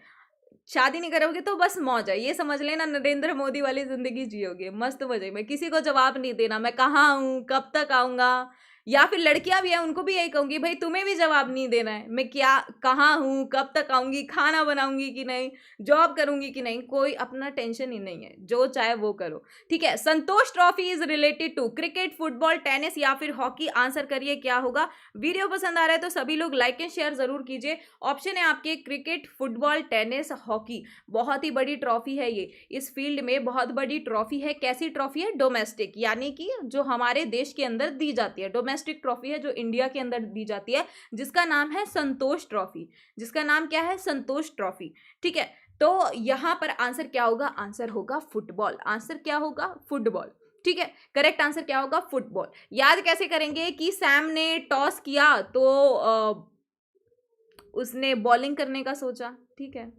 शादी नहीं करोगे तो बस मौज है, ये समझ लेना, नरेंद्र मोदी वाली जिंदगी जियोगे मस्त मजे में। किसी को जवाब नहीं देना मैं कहाँ हूं, कब तक आऊंगा। या फिर लड़कियां भी हैं, उनको भी यही कहूंगी, भाई तुम्हें भी जवाब नहीं देना है, मैं क्या कहाँ हूं, कब तक आऊंगी, खाना बनाऊंगी कि नहीं, जॉब करूंगी कि नहीं, कोई अपना टेंशन ही नहीं है, जो चाहे वो करो, ठीक है। Santosh trophy is related to cricket, football, tennis या फिर हॉकी। आंसर करिए क्या होगा। वीडियो पसंद आ रहा है तो सभी लोग लाइक एंड शेयर जरूर कीजिए। ऑप्शन है आपके क्रिकेट, फुटबॉल, टेनिस, हॉकी। बहुत ही बड़ी ट्रॉफी है ये, इस फील्ड में बहुत बड़ी ट्रॉफी है। कैसी ट्रॉफी है? डोमेस्टिक, यानी कि जो हमारे देश के अंदर दी जाती है, डोमेस्टिक ट्रॉफी है जो इंडिया के अंदर दी जाती है, जिसका नाम है संतोष ट्रॉफी। जिसका नाम क्या है? संतोष ट्रॉफी, ठीक है। तो यहां पर आंसर क्या होगा? आंसर होगा फुटबॉल। आंसर क्या होगा? फुटबॉल, ठीक है। करेक्ट आंसर क्या होगा? फुटबॉल। याद कैसे करेंगे कि सैम ने टॉस किया तो उसने बॉलिंग करने का सोचा, ठीक है।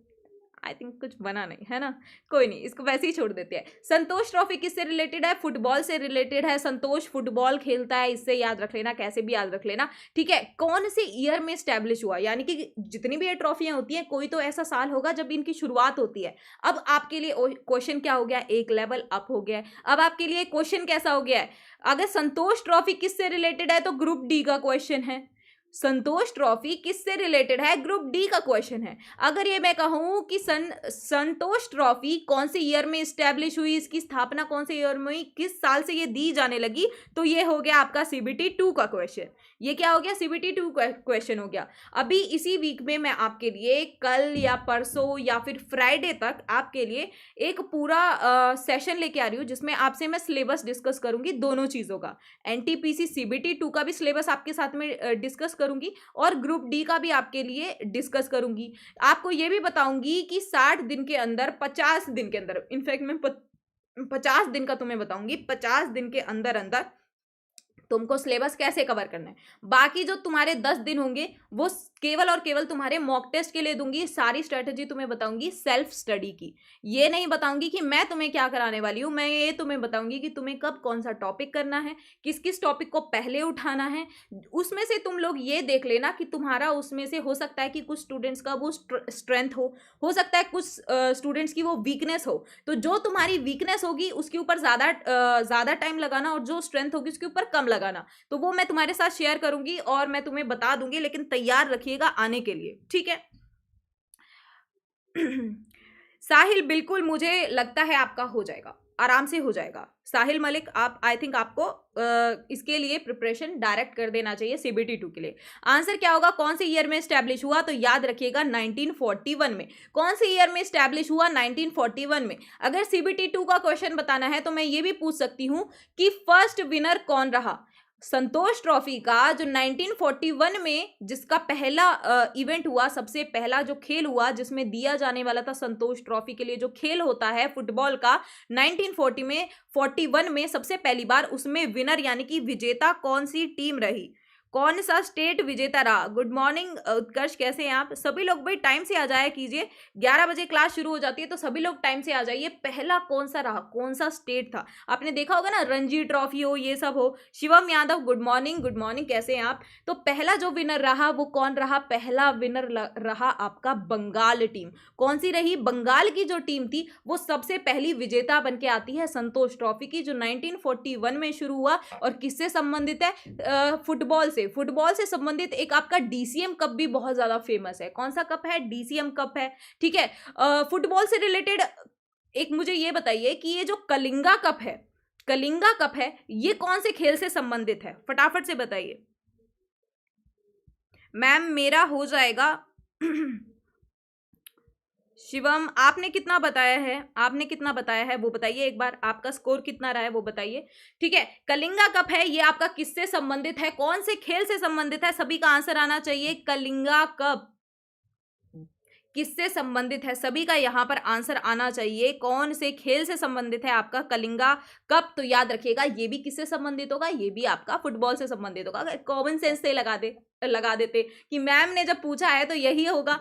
आई थिंक कुछ बना नहीं, है ना, कोई नहीं, इसको वैसे ही छोड़ देते हैं। संतोष ट्रॉफी किससे रिलेटेड है? फुटबॉल से रिलेटेड है। संतोष फुटबॉल खेलता है, इससे याद रख लेना, कैसे भी याद रख लेना, ठीक है। कौन से ईयर में स्टैब्लिश हुआ? यानी कि जितनी भी ये ट्रॉफियां होती हैं, कोई तो ऐसा साल होगा जब इनकी शुरुआत होती है। अब आपके लिए क्वेश्चन क्या हो गया? एक लेवल अप हो गया है। अब आपके लिए क्वेश्चन कैसा हो गया है? अगर संतोष ट्रॉफी किससे रिलेटेड है तो ग्रुप डी का क्वेश्चन है। संतोष ट्रॉफी किससे रिलेटेड है? ग्रुप डी का क्वेश्चन है। अगर ये मैं कहूं कि संतोष ट्रॉफी कौन से ईयर में स्टैब्लिश हुई, इसकी स्थापना कौन से ईयर में हुई, किस साल से ये दी जाने लगी, तो ये हो गया आपका सीबीटी 2 का क्वेश्चन। ये क्या हो गया? सीबीटी 2 क्वेश्चन हो गया। अभी इसी वीक में मैं आपके लिए कल या परसों या फिर फ्राइडे तक आपके लिए एक पूरा सेशन लेके आ रही हूँ, जिसमें आपसे मैं सिलेबस डिस्कस करूंगी दोनों चीजों का। एनटीपीसी सीबीटी 2 का भी सिलेबस आपके साथ में डिस्कस करूंगी और ग्रुप डी का भी आपके लिए डिस्कस करूंगी। आपको ये भी बताऊंगी कि 60 दिन के अंदर, 50 दिन के अंदर, इनफैक्ट मैं 50 दिन का तुम्हें बताऊंगी, 50 दिन के अंदर अंदर तुमको सिलेबस कैसे कवर करना है। बाकी जो तुम्हारे 10 दिन होंगे वो केवल और केवल तुम्हारे मॉक टेस्ट के लिए दूंगी। सारी स्ट्रेटेजी तुम्हें बताऊंगी सेल्फ स्टडी की। ये नहीं बताऊंगी कि मैं तुम्हें क्या कराने वाली हूं, मैं ये तुम्हें बताऊंगी कि तुम्हें कब कौन सा टॉपिक करना है, किस किस टॉपिक को पहले उठाना है। उसमें से तुम लोग ये देख लेना कि तुम्हारा उसमें से हो सकता है कि कुछ स्टूडेंट्स का वो स्ट्रेंथ हो सकता है कुछ स्टूडेंट्स की वो वीकनेस हो। तो जो तुम्हारी वीकनेस होगी उसके ऊपर ज्यादा टाइम लगाना और जो स्ट्रेंथ होगी उसके ऊपर कम लगाना। तो वो मैं तुम्हारे साथ शेयर करूंगी और मैं तुम्हें बता दूंगी, लेकिन तैयार रखिएगा आने के लिए, ठीक है। साहिल बिल्कुल मुझे लगता है आपका हो जाएगा। आराम से हो जाएगा। साहिल मलिक, आप आई थिंक आपको इसके लिए प्रिपरेशन डायरेक्ट कर देना चाहिए CBT 2 के लिए। आंसर क्या होगा, कौन से ईयर में स्टैब्लिश हुआ, तो याद रखिएगा 1941 में। कौन से ईयर में स्टैब्लिश हुआ, 1941 में। अगर CBT 2 का क्वेश्चन बताना है तो मैं ये भी पूछ सकती हूं कि फर्स्ट विनर कौन रहा। संतोष ट्रॉफी का जो 1941 में जिसका पहला इवेंट हुआ, सबसे पहला जो खेल हुआ जिसमें दिया जाने वाला था संतोष ट्रॉफी के लिए जो खेल होता है फुटबॉल का, 1941 में सबसे पहली बार उसमें विनर यानी कि विजेता कौन सी टीम रही, कौन सा स्टेट विजेता रहा। गुड मॉर्निंग उत्कर्ष, कैसे हैं आप सभी लोग, भाई टाइम से आ जाया कीजिए, 11 बजे क्लास शुरू हो जाती है तो सभी लोग टाइम से आ जाइए। पहला कौन सा रहा, कौन सा स्टेट था, आपने देखा होगा ना, रणजी ट्रॉफी हो, ये सब हो। शिवम यादव, गुड मॉर्निंग, कैसे हैं आप। तो पहला जो विनर रहा वो कौन रहा, पहला विनर रहा आपका बंगाल टीम। कौन सी रही, बंगाल की जो टीम थी वो सबसे पहली विजेता बन के आती है संतोष ट्रॉफी की, जो 1941 में शुरू हुआ और किससे संबंधित है, फुटबॉल से संबंधित एक आपका DCM कप भी बहुत ज्यादा फेमस है। कौन सा कप है, DCM कप है, ठीक है। फुटबॉल से रिलेटेड एक मुझे ये बताइए कि ये जो कलिंगा कप है ये कौन से खेल से संबंधित है, फटाफट से बताइए। मैम मेरा हो जाएगा शिवम, आपने कितना बताया है वो बताइए एक बार, आपका स्कोर कितना रहा है वो बताइए, ठीक है। कलिंगा कप है, ये आपका किससे संबंधित है, कौन से खेल से संबंधित है, सभी का आंसर आना चाहिए। कलिंगा कप किससे संबंधित है, सभी का यहां पर आंसर आना चाहिए। कौन से खेल से संबंधित है आपका कलिंगा कप, तो याद रखिएगा ये भी किससे संबंधित होगा, ये भी आपका फुटबॉल से संबंधित होगा। कॉमन सेंस से लगा देते कि मैम ने जब पूछा है तो यही होगा।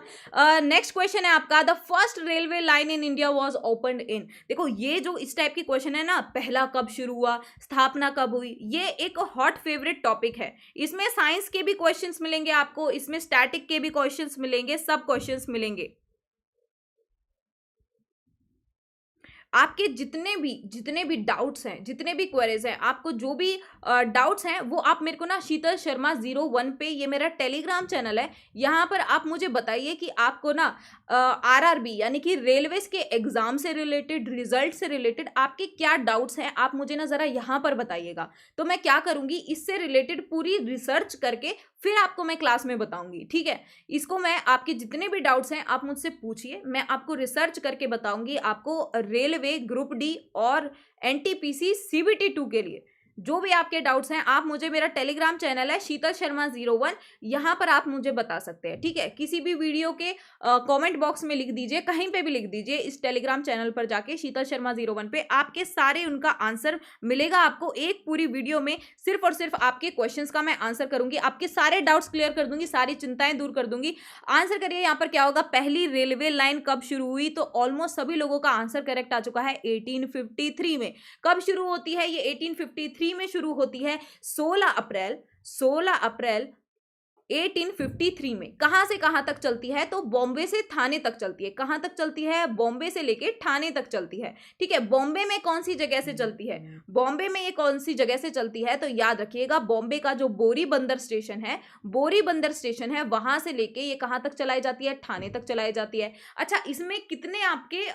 नेक्स्ट क्वेश्चन है आपका, the first railway line in India was opened इन। देखो ये जो इस टाइप की क्वेश्चन है ना, पहला कब शुरू हुआ, स्थापना कब हुई, ये एक हॉट फेवरेट टॉपिक है। इसमें साइंस के भी क्वेश्चंस मिलेंगे आपको, इसमें स्टैटिक के भी क्वेश्चंस मिलेंगे, सब क्वेश्चंस मिलेंगे। आपके जितने भी डाउट्स हैं, जितने भी क्वेरीज हैं, आपको जो भी डाउट्स हैं वो आप मेरे को ना शीतल शर्मा 01 पे, ये मेरा टेलीग्राम चैनल है, यहाँ पर आप मुझे बताइए कि आपको ना RRB यानी कि रेलवेज के एग्जाम से रिलेटेड, रिजल्ट से रिलेटेड आपके क्या डाउट्स हैं, आप मुझे ना जरा यहाँ पर बताइएगा। तो मैं क्या करूंगी, इससे रिलेटेड पूरी रिसर्च करके फिर आपको मैं क्लास में बताऊंगी, ठीक है। इसको मैं, आपके जितने भी डाउट्स हैं आप मुझसे पूछिए, मैं आपको रिसर्च करके बताऊंगी। आपको रेलवे ग्रुप डी और NTPC CBT 2 के लिए जो भी आपके डाउट्स हैं, आप मुझे, मेरा टेलीग्राम चैनल है शीतल शर्मा 01, यहाँ पर आप मुझे बता सकते हैं, ठीक है। किसी भी वीडियो के कमेंट बॉक्स में लिख दीजिए, कहीं पे भी लिख दीजिए, इस टेलीग्राम चैनल पर जाके शीतल शर्मा 01 पे आपके सारे उनका आंसर मिलेगा आपको एक पूरी वीडियो में। सिर्फ और सिर्फ आपके क्वेश्चंस का मैं आंसर करूंगी, आपके सारे डाउट्स क्लियर कर दूंगी, सारी चिंताएं दूर कर दूंगी। आंसर करिए यहाँ पर क्या होगा, पहली रेलवे लाइन कब शुरू हुई, तो ऑलमोस्ट सभी लोगों का आंसर करेक्ट आ चुका है, 1853 में। कब शुरू होती है ये, 1853 में शुरू होती है, 16 अप्रैल 1853 में। कहां से कहां तक चलती है, तो बॉम्बे से थाने तक चलती है। कहां तक चलती है, बॉम्बे से लेके ठाणे तक चलती है, ठीक है। बॉम्बे में कौन सी जगह से चलती है, बॉम्बे में ये कौन सी जगह से चलती है, तो याद रखिएगा बॉम्बे का जो बोरी बंदर स्टेशन है वहां से लेके ये कहां तक चलाई जाती है, ठाणे तक चलाई जाती है। अच्छा, इसमें कितने आपके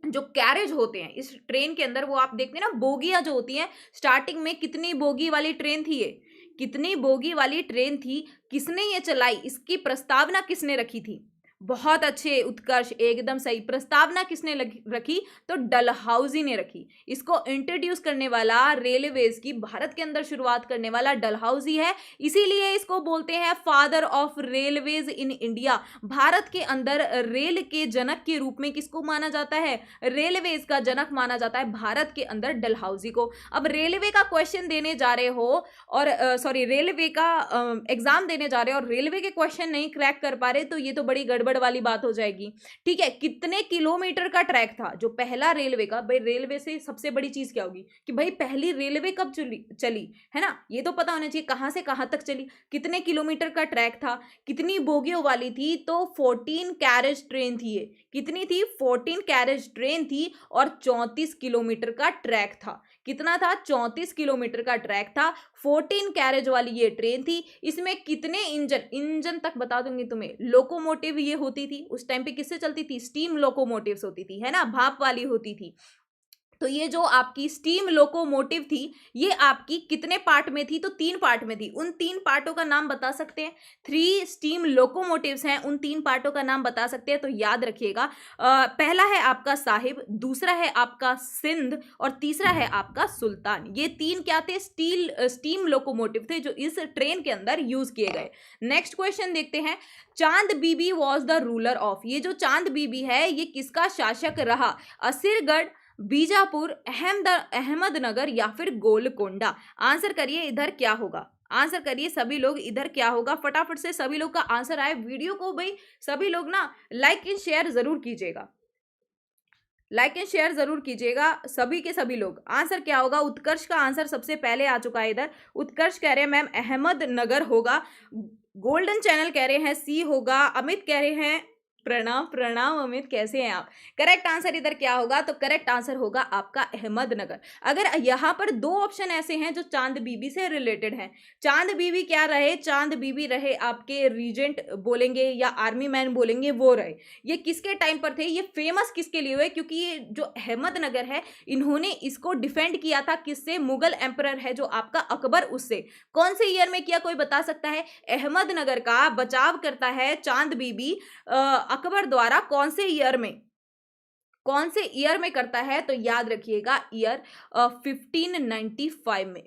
जो कैरेज होते हैं इस ट्रेन के अंदर, वो आप देखते हैं ना, बोगियां जो होती हैं, स्टार्टिंग में कितनी बोगी वाली ट्रेन थी ये, कितनी बोगी वाली ट्रेन थी, किसने ये चलाई, इसकी प्रस्तावना किसने रखी थी। बहुत अच्छे उत्कर्ष, एकदम सही। प्रस्तावना किसने रखी, तो डलहौजी ने रखी। इसको इंट्रोड्यूस करने वाला, रेलवेज की भारत के अंदर शुरुआत करने वाला डलहौजी है, इसीलिए इसको बोलते हैं father of railways in India. Bharat के अंदर रेल के जनक के रूप में किसको माना जाता है, रेलवेज का जनक माना जाता है भारत के अंदर डलहौजी को। अब रेलवे का क्वेश्चन देने जा रहे हो और रेलवे का एग्जाम देने जा रहे हो और रेलवे के क्वेश्चन नहीं क्रैक कर पा रहे, तो ये तो बड़ी गड़बड़ वाली बात हो जाएगी, ठीक है। कितने किलोमीटर का ट्रैक था जो पहला रेलवे का, भाई रेलवे से सबसे बड़ी चीज क्या होगी कि भाई पहली रेलवे कब चली है ना, ये तो पता होना चाहिए, कहां से कहां तक चली, कितने किलोमीटर का ट्रैक था, कितनी बोगियों वाली थी, तो 14 कैरेज ट्रेन थी ये। कितनी थी, 14 कैरेज ट्रेन थी और 34 किलोमीटर का ट्रैक था। कितना था, 34 किलोमीटर का ट्रैक था, 14 कैरेज वाली ये ट्रेन थी। इसमें कितने इंजन तक बता दूंगी तुम्हें, लोकोमोटिव ये होती थी उस टाइम पे, किससे चलती थी, स्टीम लोकोमोटिव्स होती थी, है ना, भाप वाली होती थी। तो ये जो आपकी स्टीम लोकोमोटिव थी ये आपकी कितने पार्ट में थी? तो 3 पार्ट में थी। उन 3 पार्टों का नाम बता सकते हैं? 3 स्टीम लोकोमोटिव्स हैं, उन 3 पार्टों का नाम बता सकते हैं? तो याद रखिएगा, पहला है आपका साहिब, दूसरा है आपका सिंध और तीसरा है आपका सुल्तान। ये 3 क्या थे? स्टीम लोकोमोटिव थे जो इस ट्रेन के अंदर यूज किए गए। नेक्स्ट क्वेश्चन देखते हैं। चांद बीबी वॉज द रूलर ऑफ, ये जो चांद बीबी है ये किसका शासक रहा? असिरगढ़, बीजापुर, अहमदनगर या फिर गोलकोंडा? आंसर करिए इधर क्या होगा? आंसर करिए सभी लोग, इधर क्या होगा? फटाफट से सभी लोग का आंसर आए। वीडियो को भाई सभी लोग ना लाइक एंड शेयर जरूर कीजिएगा, लाइक एंड शेयर जरूर कीजिएगा सभी के सभी लोग। आंसर क्या होगा? उत्कर्ष का आंसर सबसे पहले आ चुका है इधर। उत्कर्ष कह रहे हैं मैम अहमदनगर होगा। गोल्डन चैनल कह रहे हैं सी होगा। अमित कह रहे हैं प्रणाम प्रणाम अमित, कैसे हैं आप? करेक्ट आंसर इधर क्या होगा? तो करेक्ट आंसर होगा आपका अहमदनगर। अगर यहां पर 2 ऑप्शन ऐसे हैं जो चांद बीबी से रिलेटेड हैं। चांद बीबी क्या रहे? चांद बीबी रहे आपके रीजेंट बोलेंगे या आर्मी मैन बोलेंगे, वो रहे। ये किसके टाइम पर थे? ये फेमस किसके लिए हुए? क्योंकि ये जो अहमदनगर है इन्होंने इसको डिफेंड किया था किससे? मुगल एम्परर है जो आपका अकबर, उससे। कौन से ईयर में किया, कोई बता सकता है? अहमदनगर का बचाव करता है चांद बीबी अकबर द्वारा। कौन से ईयर में? कौन से ईयर में करता है? तो याद रखिएगा ईयर 1595 में।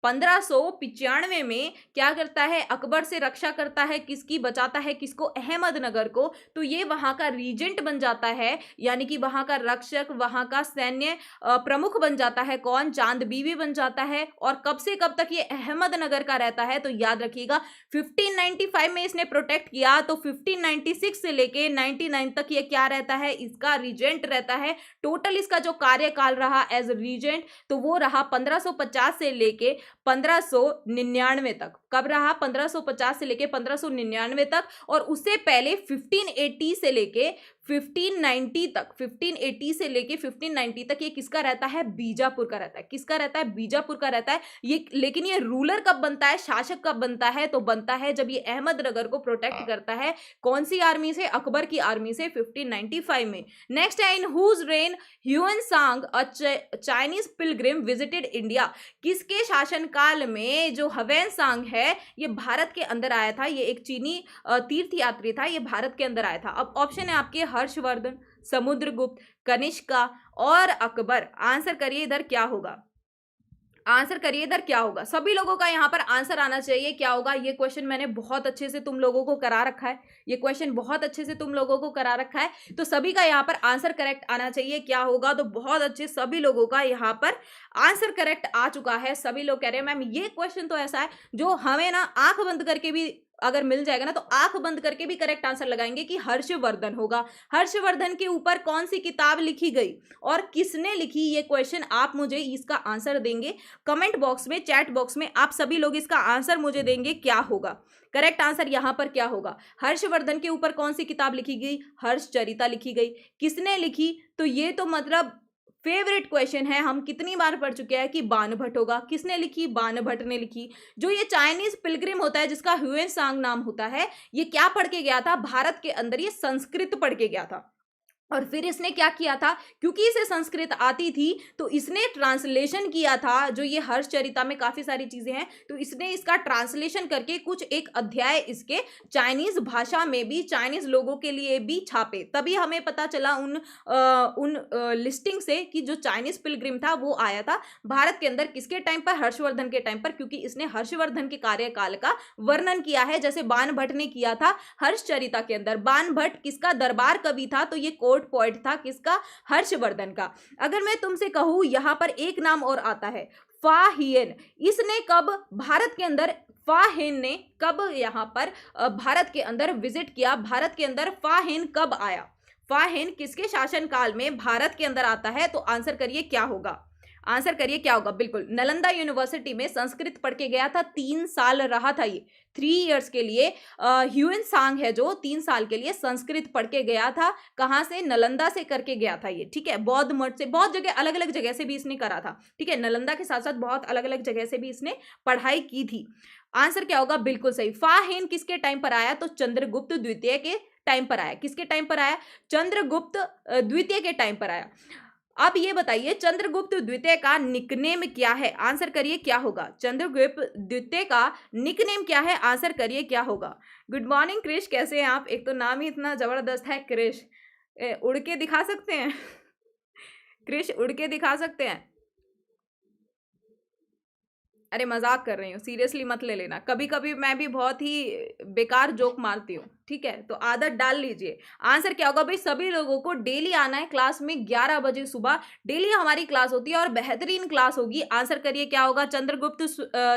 1595 में क्या करता है? अकबर से रक्षा करता है, किसकी? बचाता है किसको? अहमदनगर को। तो ये वहां का रीजेंट बन जाता है, यानी कि वहां का रक्षक, वहां का सैन्य प्रमुख बन जाता है। कौन? चांद बीबी बन जाता है। और कब से कब तक ये अहमदनगर का रहता है? तो याद रखिएगा 1595 में इसने प्रोटेक्ट किया, तो 1596 से लेके 99 तक ये क्या रहता है? इसका रीजेंट रहता है। टोटल इसका जो कार्यकाल रहा एज रीजेंट तो वो रहा 1550 से लेके 1599 तक। कब रहा? 1550 से लेके 1599 तक। और उससे पहले 1580 से लेके 1590 तक, 1580 से लेके 1590 तक ये किसका रहता है? बीजापुर का रहता है। किसका रहता है? बीजापुर का रहता है ये। लेकिन ये रूलर कब बनता है, शासक कब बनता है? तो बनता है जब ये अहमदनगर को प्रोटेक्ट करता है। कौन सी आर्मी से? अकबर की आर्मी से 1595 में। नेक्स्ट है इन हुज रेन ह्यूएन सांग a Chinese Pilgrim visited India. किसके शासन काल में जो ह्वेन सांग है ये भारत के अंदर आया था? ये एक चीनी तीर्थ यात्री था, ये भारत के अंदर आया था। अब ऑप्शन है आपके हर्षवर्धन, समुद्रगुप्त, कनिष्का और अकबर। आंसर करिए इधर क्या होगा? आंसर करिए इधर क्या होगा? सभी लोगों का यहां पर आंसर आना चाहिए। क्या होगा? ये क्वेश्चन मैंने बहुत अच्छे से तुम लोगों को करा रखा है, ये क्वेश्चन बहुत अच्छे से तुम लोगों को करा रखा है, तो सभी का यहाँ पर आंसर करेक्ट आना चाहिए। क्या होगा? तो बहुत अच्छे सभी लोगों का यहाँ पर आंसर करेक्ट आ चुका है। सभी लोग कह रहे हैं मैम ये क्वेश्चन तो ऐसा है जो हमें ना आंख बंद करके भी अगर मिल जाएगा ना तो आंख बंद करके भी करेक्ट आंसर लगाएंगे कि हर्षवर्धन होगा। हर्षवर्धन के ऊपर कौन सी किताब लिखी गई और किसने लिखी? ये क्वेश्चन आप मुझे इसका आंसर देंगे कमेंट बॉक्स में, चैट बॉक्स में। आप सभी लोग इसका आंसर मुझे देंगे क्या होगा। करेक्ट आंसर यहां पर क्या होगा? हर्षवर्धन के ऊपर कौन सी किताब लिखी गई? हर्षचरिता लिखी गई। किसने लिखी? तो ये तो मतलब फेवरेट क्वेश्चन है, हम कितनी बार पढ़ चुके हैं कि बाणभट्ट होगा। किसने लिखी? बाणभट्ट ने लिखी। जो ये चाइनीज पिलग्रिम होता है जिसका ह्यूएन सांग नाम होता है, ये क्या पढ़ के गया था? भारत के अंदर ये संस्कृत पढ़ के गया था। और फिर इसने क्या किया था? क्योंकि इसे संस्कृत आती थी तो इसने ट्रांसलेशन किया था। जो ये हर्षचरिता में काफी सारी चीजें हैं तो इसने इसका ट्रांसलेशन करके कुछ एक अध्याय इसके चाइनीज भाषा में भी, चाइनीज लोगों के लिए भी छापे। तभी हमें पता चला उन लिस्टिंग से कि जो चाइनीज पिलग्रिम था वो आया था भारत के अंदर किसके टाइम पर? हर्षवर्धन के टाइम पर, क्योंकि इसने हर्षवर्धन के कार्यकाल का वर्णन किया है जैसे बाणभट्ट ने किया था हर्षचरिता के अंदर। बाणभट्ट किसका दरबार कवि था? तो ये पोएट था किसका? हर्षवर्धन का। अगर मैं तुमसे कहूं यहां पर एक नाम और आता है फा हियन, इसने कब भारत के अंदर, फा हियन ने कब यहां पर भारत के अंदर विजिट किया? भारत के अंदर फा हियन कब आया? फा हियन किसके शासनकाल में भारत के अंदर आता है? तो आंसर करिए क्या होगा? आंसर करिए क्या होगा? बिल्कुल नालंदा यूनिवर्सिटी में संस्कृत पढ़ के गया था, 3 साल रहा था ये, 3 इयर्स के लिए। ह्यूएन सांग है जो 3 साल के लिए संस्कृत पढ़ के गया था। कहां से? नालंदा से करके गया था ये, ठीक है। बौद्ध मठ से, बहुत जगह अलग अलग जगह से भी इसने करा था, ठीक है। नालंदा के साथ साथ बहुत अलग अलग जगह से भी इसने पढ़ाई की थी। आंसर क्या होगा? बिल्कुल सही। फा हियन किसके टाइम पर आया? तो चंद्रगुप्त द्वितीय के टाइम पर आया। किसके टाइम पर आया? चंद्रगुप्त द्वितीय के टाइम पर आया। अब ये बताइए चंद्रगुप्त द्वितीय का निकनेम क्या है, आंसर करिए क्या होगा। चंद्रगुप्त द्वितीय का निकनेम क्या है, आंसर करिए क्या होगा। गुड मॉर्निंग क्रिश, कैसे हैं आप? एक तो नाम ही इतना जबरदस्त है क्रिश। उड़ के दिखा सकते हैं? क्रिश उड़ के दिखा सकते हैं? अरे मजाक कर रही हूँ, सीरियसली मत ले लेना। कभी कभी मैं भी बहुत ही बेकार जोक मारती हूँ, ठीक है, तो आदत डाल लीजिए। आंसर क्या होगा भाई, सभी लोगों को डेली आना है क्लास में 11 बजे सुबह। डेली हमारी क्लास होती है और बेहतरीन क्लास होगी। आंसर करिए क्या होगा। चंद्रगुप्त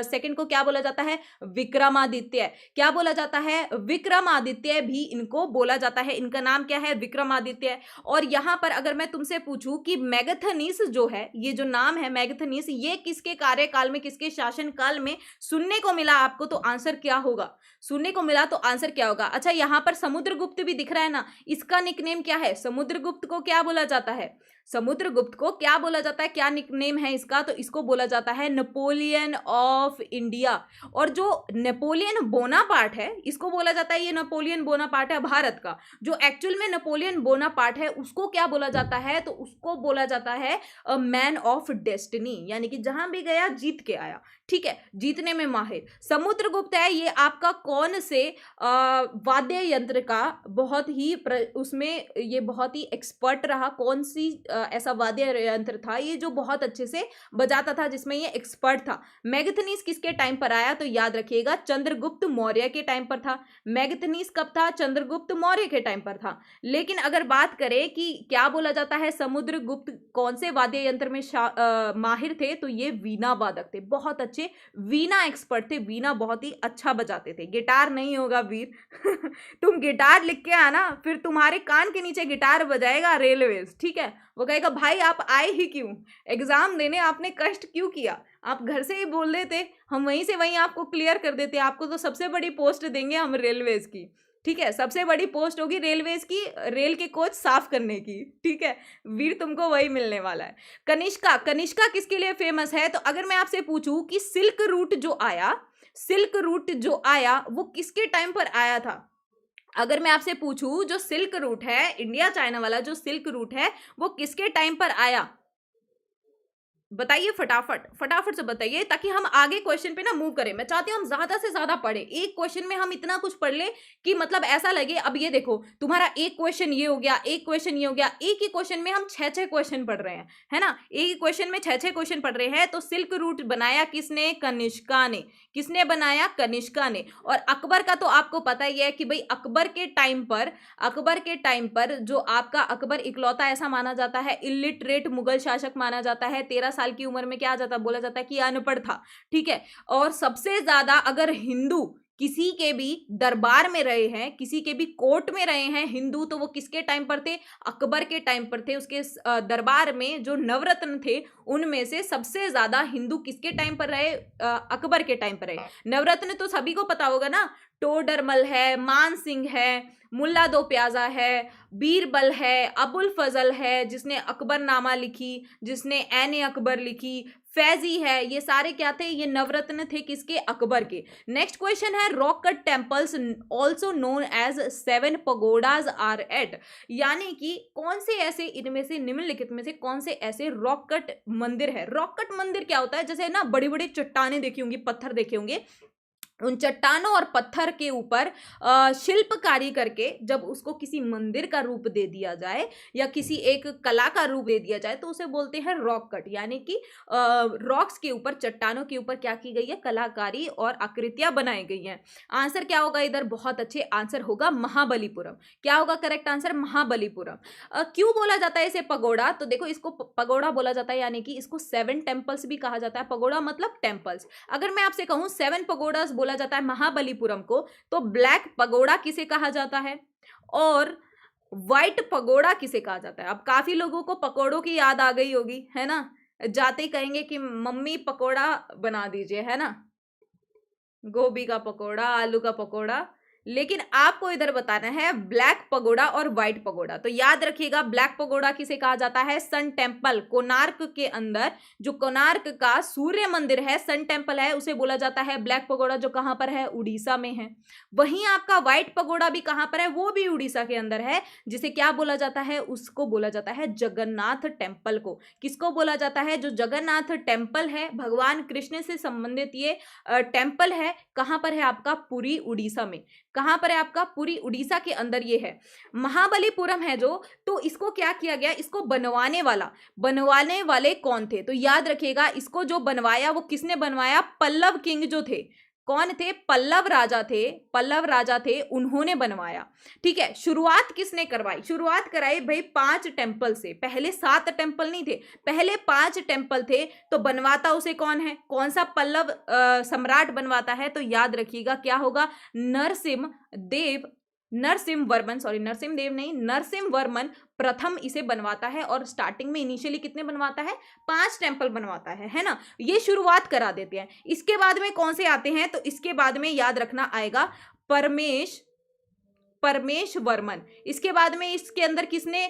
सेकंड को क्या बोला जाता है, विक्रमादित्य। क्या बोला जाता है, विक्रमादित्य भी इनको बोला जाता है। इनका नाम क्या है, विक्रमादित्य। और यहां पर अगर मैं तुमसे पूछूं कि मैगथनीस जो है, ये जो नाम है मैगथनीस, ये किसके कार्यकाल में, किसके शासन काल में सुनने को मिला आपको, तो आंसर क्या होगा। सुनने को मिला तो आंसर क्या होगा। अच्छा यहां पर समुद्रगुप्त भी दिख रहा है ना, इसका निकनेम क्या है, समुद्रगुप्त को क्या बोला जाता है, समुद्रगुप्त को क्या बोला जाता है, क्या निकनेम है इसका, तो इसको बोला जाता है नेपोलियन ऑफ इंडिया। और जो नेपोलियन बोनापार्ट है, इसको बोला जाता है, ये नेपोलियन बोनापार्ट है भारत का। जो एक्चुअल में नेपोलियन बोनापार्ट है उसको क्या बोला जाता है, तो उसको बोला जाता है अ मैन ऑफ डेस्टिनी, यानी कि जहां भी गया जीत के आया। ठीक है, जीतने में माहिर समुद्रगुप्त है। ये आपका कौन से वाद्य यंत्र का बहुत ही उसमें ये बहुत ही एक्सपर्ट रहा, कौन सी ऐसा वाद्य यंत्र था ये जो बहुत अच्छे से बजाता था, जिसमें ये एक्सपर्ट था। मैगथनीस किसके टाइम पर आया, तो याद रखिएगा चंद्रगुप्त मौर्य के टाइम पर था। मैगथनीस कब था, चंद्रगुप्त मौर्य के टाइम पर था। लेकिन अगर बात करें कि क्या बोला जाता है, समुद्रगुप्त कौन से वाद्य यंत्र में माहिर थे, तो ये वीणा वादक थे, बहुत अच्छे वीणा एक्सपर्ट थे। वीणा बहुत ही अच्छा बजाते थे। गिटार नहीं होगा वीर तुम गिटार लिख के आना, फिर तुम्हारे कान के नीचे गिटार बजाएगा रेलवेज, ठीक है। वो कहेगा भाई आप आए ही क्यों, एग्जाम देने आपने कष्ट क्यों किया, आप घर से ही बोल देते, हम वहीं से वहीं आपको क्लियर कर देते। आपको तो सबसे बड़ी पोस्ट देंगे हम रेलवेज की, ठीक है, सबसे बड़ी पोस्ट होगी रेलवेज की, रेल के कोच साफ करने की, ठीक है। वीर तुमको वही मिलने वाला है। कनिष्का, कनिष्का किसके लिए फेमस है, तो अगर मैं आपसे पूछूं कि सिल्क रूट जो आया, सिल्क रूट जो आया वो किसके टाइम पर आया था। अगर मैं आपसे पूछूं जो सिल्क रूट है, इंडिया चाइना वाला जो सिल्क रूट है, वो किसके टाइम पर आया, बताइए फटाफट, फटाफट से बताइए, ताकि हम आगे क्वेश्चन पे ना मूव करें। मैं चाहती हूँ हम ज्यादा से ज्यादा पढ़े, एक क्वेश्चन में हम इतना कुछ पढ़ ले कि मतलब ऐसा लगे। अब ये देखो तुम्हारा एक क्वेश्चन ये हो गया, एक क्वेश्चन ये हो गया, एक ही क्वेश्चन में हम छह छह क्वेश्चन पढ़ रहे हैं, है ना, एक ही क्वेश्चन में छह छह क्वेश्चन पढ़ रहे हैं। तो सिल्क रूट बनाया किसने, कनिष्का ने। किसने बनाया, कनिष्का ने। और अकबर का तो आपको पता ही है कि भाई अकबर के टाइम पर, अकबर के टाइम पर जो आपका अकबर इकलौता ऐसा माना जाता है इलिटरेट मुगल शासक माना जाता है। 13 साल की उम्र में क्या आ जाता, बोला जाता है कि अनपढ़ था, ठीक है। और सबसे ज्यादा अगर हिंदू किसी के भी दरबार में रहे हैं, किसी के भी कोर्ट में रहे हैं हिंदू, तो वो किसके टाइम पर थे, अकबर के टाइम पर थे। उसके दरबार में जो नवरत्न थे उनमें से सबसे ज्यादा हिंदू किसके टाइम पर रहे, अकबर के टाइम पर रहे। नवरत्न तो सभी को पता होगा ना, टोडरमल है, मान सिंह है, मुल्ला दो प्याजा है, बीरबल है, अबुल फजल है जिसने अकबरनामा लिखी, जिसने ऐन अकबर लिखी, फैजी है, ये सारे क्या थे, ये नवरत्न थे किसके, अकबर के। नेक्स्ट क्वेश्चन है, rock cut temples also known as 7 pagodas are at, यानी कि कौन से ऐसे इनमें से निम्नलिखित में से कौन से ऐसे रॉक कट मंदिर है। रॉक कट मंदिर क्या होता है, जैसे ना बड़ी बड़ी चट्टाने देखी होंगी, पत्थर देखे होंगे, उन चट्टानों और पत्थर के ऊपर शिल्पकारी करके जब उसको किसी मंदिर का रूप दे दिया जाए या किसी एक कला का रूप दे दिया जाए तो उसे बोलते हैं रॉक कट, यानी कि रॉक्स के ऊपर, चट्टानों के ऊपर क्या की गई है, कलाकारी और आकृतियां बनाई गई हैं। आंसर क्या होगा इधर, बहुत अच्छे, आंसर होगा महाबलीपुरम। क्या होगा करेक्ट आंसर, महाबलीपुरम। क्यों बोला जाता है इसे पगोड़ा, तो देखो इसको पगोड़ा बोला जाता है, यानी कि इसको 7 टेम्पल्स भी कहा जाता है। पगोड़ा मतलब टेम्पल्स। अगर मैं आपसे कहूं 7 पगोडास बोला जाता है महाबलीपुरम को, तो ब्लैक पगोड़ा किसे कहा जाता है और व्हाइट पगोड़ा किसे कहा जाता है। अब काफी लोगों को पकोड़ों की याद आ गई होगी, है ना, जाते ही कहेंगे कि मम्मी पकोड़ा बना दीजिए, है ना, गोभी का पकोड़ा, आलू का पकोड़ा, लेकिन आपको इधर बताना है ब्लैक पगोडा और व्हाइट पगोडा। तो याद रखिएगा, ब्लैक पगोडा किसे कहा जाता है? सन टेम्पल, कोणार्क के अंदर जो कोणार्क का सूर्य मंदिर है, सन टेम्पल है, उसे बोला जाता है ब्लैक पगोडा, जो कहां पर है? उड़ीसा में है। वहीं आपका व्हाइट पगोडा भी कहां पर है? वो भी उड़ीसा के अंदर है, जिसे क्या बोला जाता है? उसको बोला जाता है जगन्नाथ टेम्पल को। किसको बोला जाता है? जो जगन्नाथ टेम्पल है, भगवान कृष्ण से संबंधित ये टेम्पल है, कहां पर है आपका? पुरी, उड़ीसा में। कहां पर है आपका? पुरी, उड़ीसा के अंदर ये है। महाबलीपुरम है जो, तो इसको क्या किया गया? इसको बनवाने वाले कौन थे? तो याद रखिएगा, इसको जो बनवाया वो किसने बनवाया? पल्लव किंग जो थे। कौन थे? पल्लव राजा थे, उन्होंने बनवाया। ठीक है। शुरुआत किसने करवाई? शुरुआत कराई भाई 5 टेम्पल से। पहले 7 टेम्पल नहीं थे, पहले 5 टेम्पल थे। तो बनवाता उसे कौन है? कौन सा पल्लव सम्राट बनवाता है? तो याद रखिएगा क्या होगा? नरसिम्ह वर्मन प्रथम इसे बनवाता है। और स्टार्टिंग में इनिशियली कितने बनवाता है? 5 टेम्पल बनवाता है ना। ये शुरुआत करा देते हैं। इसके बाद में कौन से आते हैं? तो इसके बाद में याद रखना आएगा परमेश वर्मन। इसके बाद में इसके अंदर किसने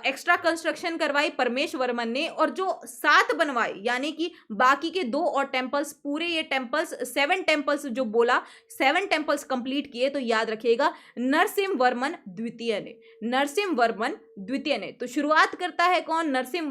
एक्स्ट्रा कंस्ट्रक्शन करवाई? परमेश वर्मन ने। और जो 7 बनवाए, यानी कि बाकी के 2 और टेम्पल्स, पूरे ये टेम्पल्स 7 टेम्पल्स जो बोला, 7 टेम्पल्स कंप्लीट किए। तो याद रखिएगा नरसिम्ह वर्मन द्वितीय ने। तो शुरुआत करता है कौन? नरसिम्ह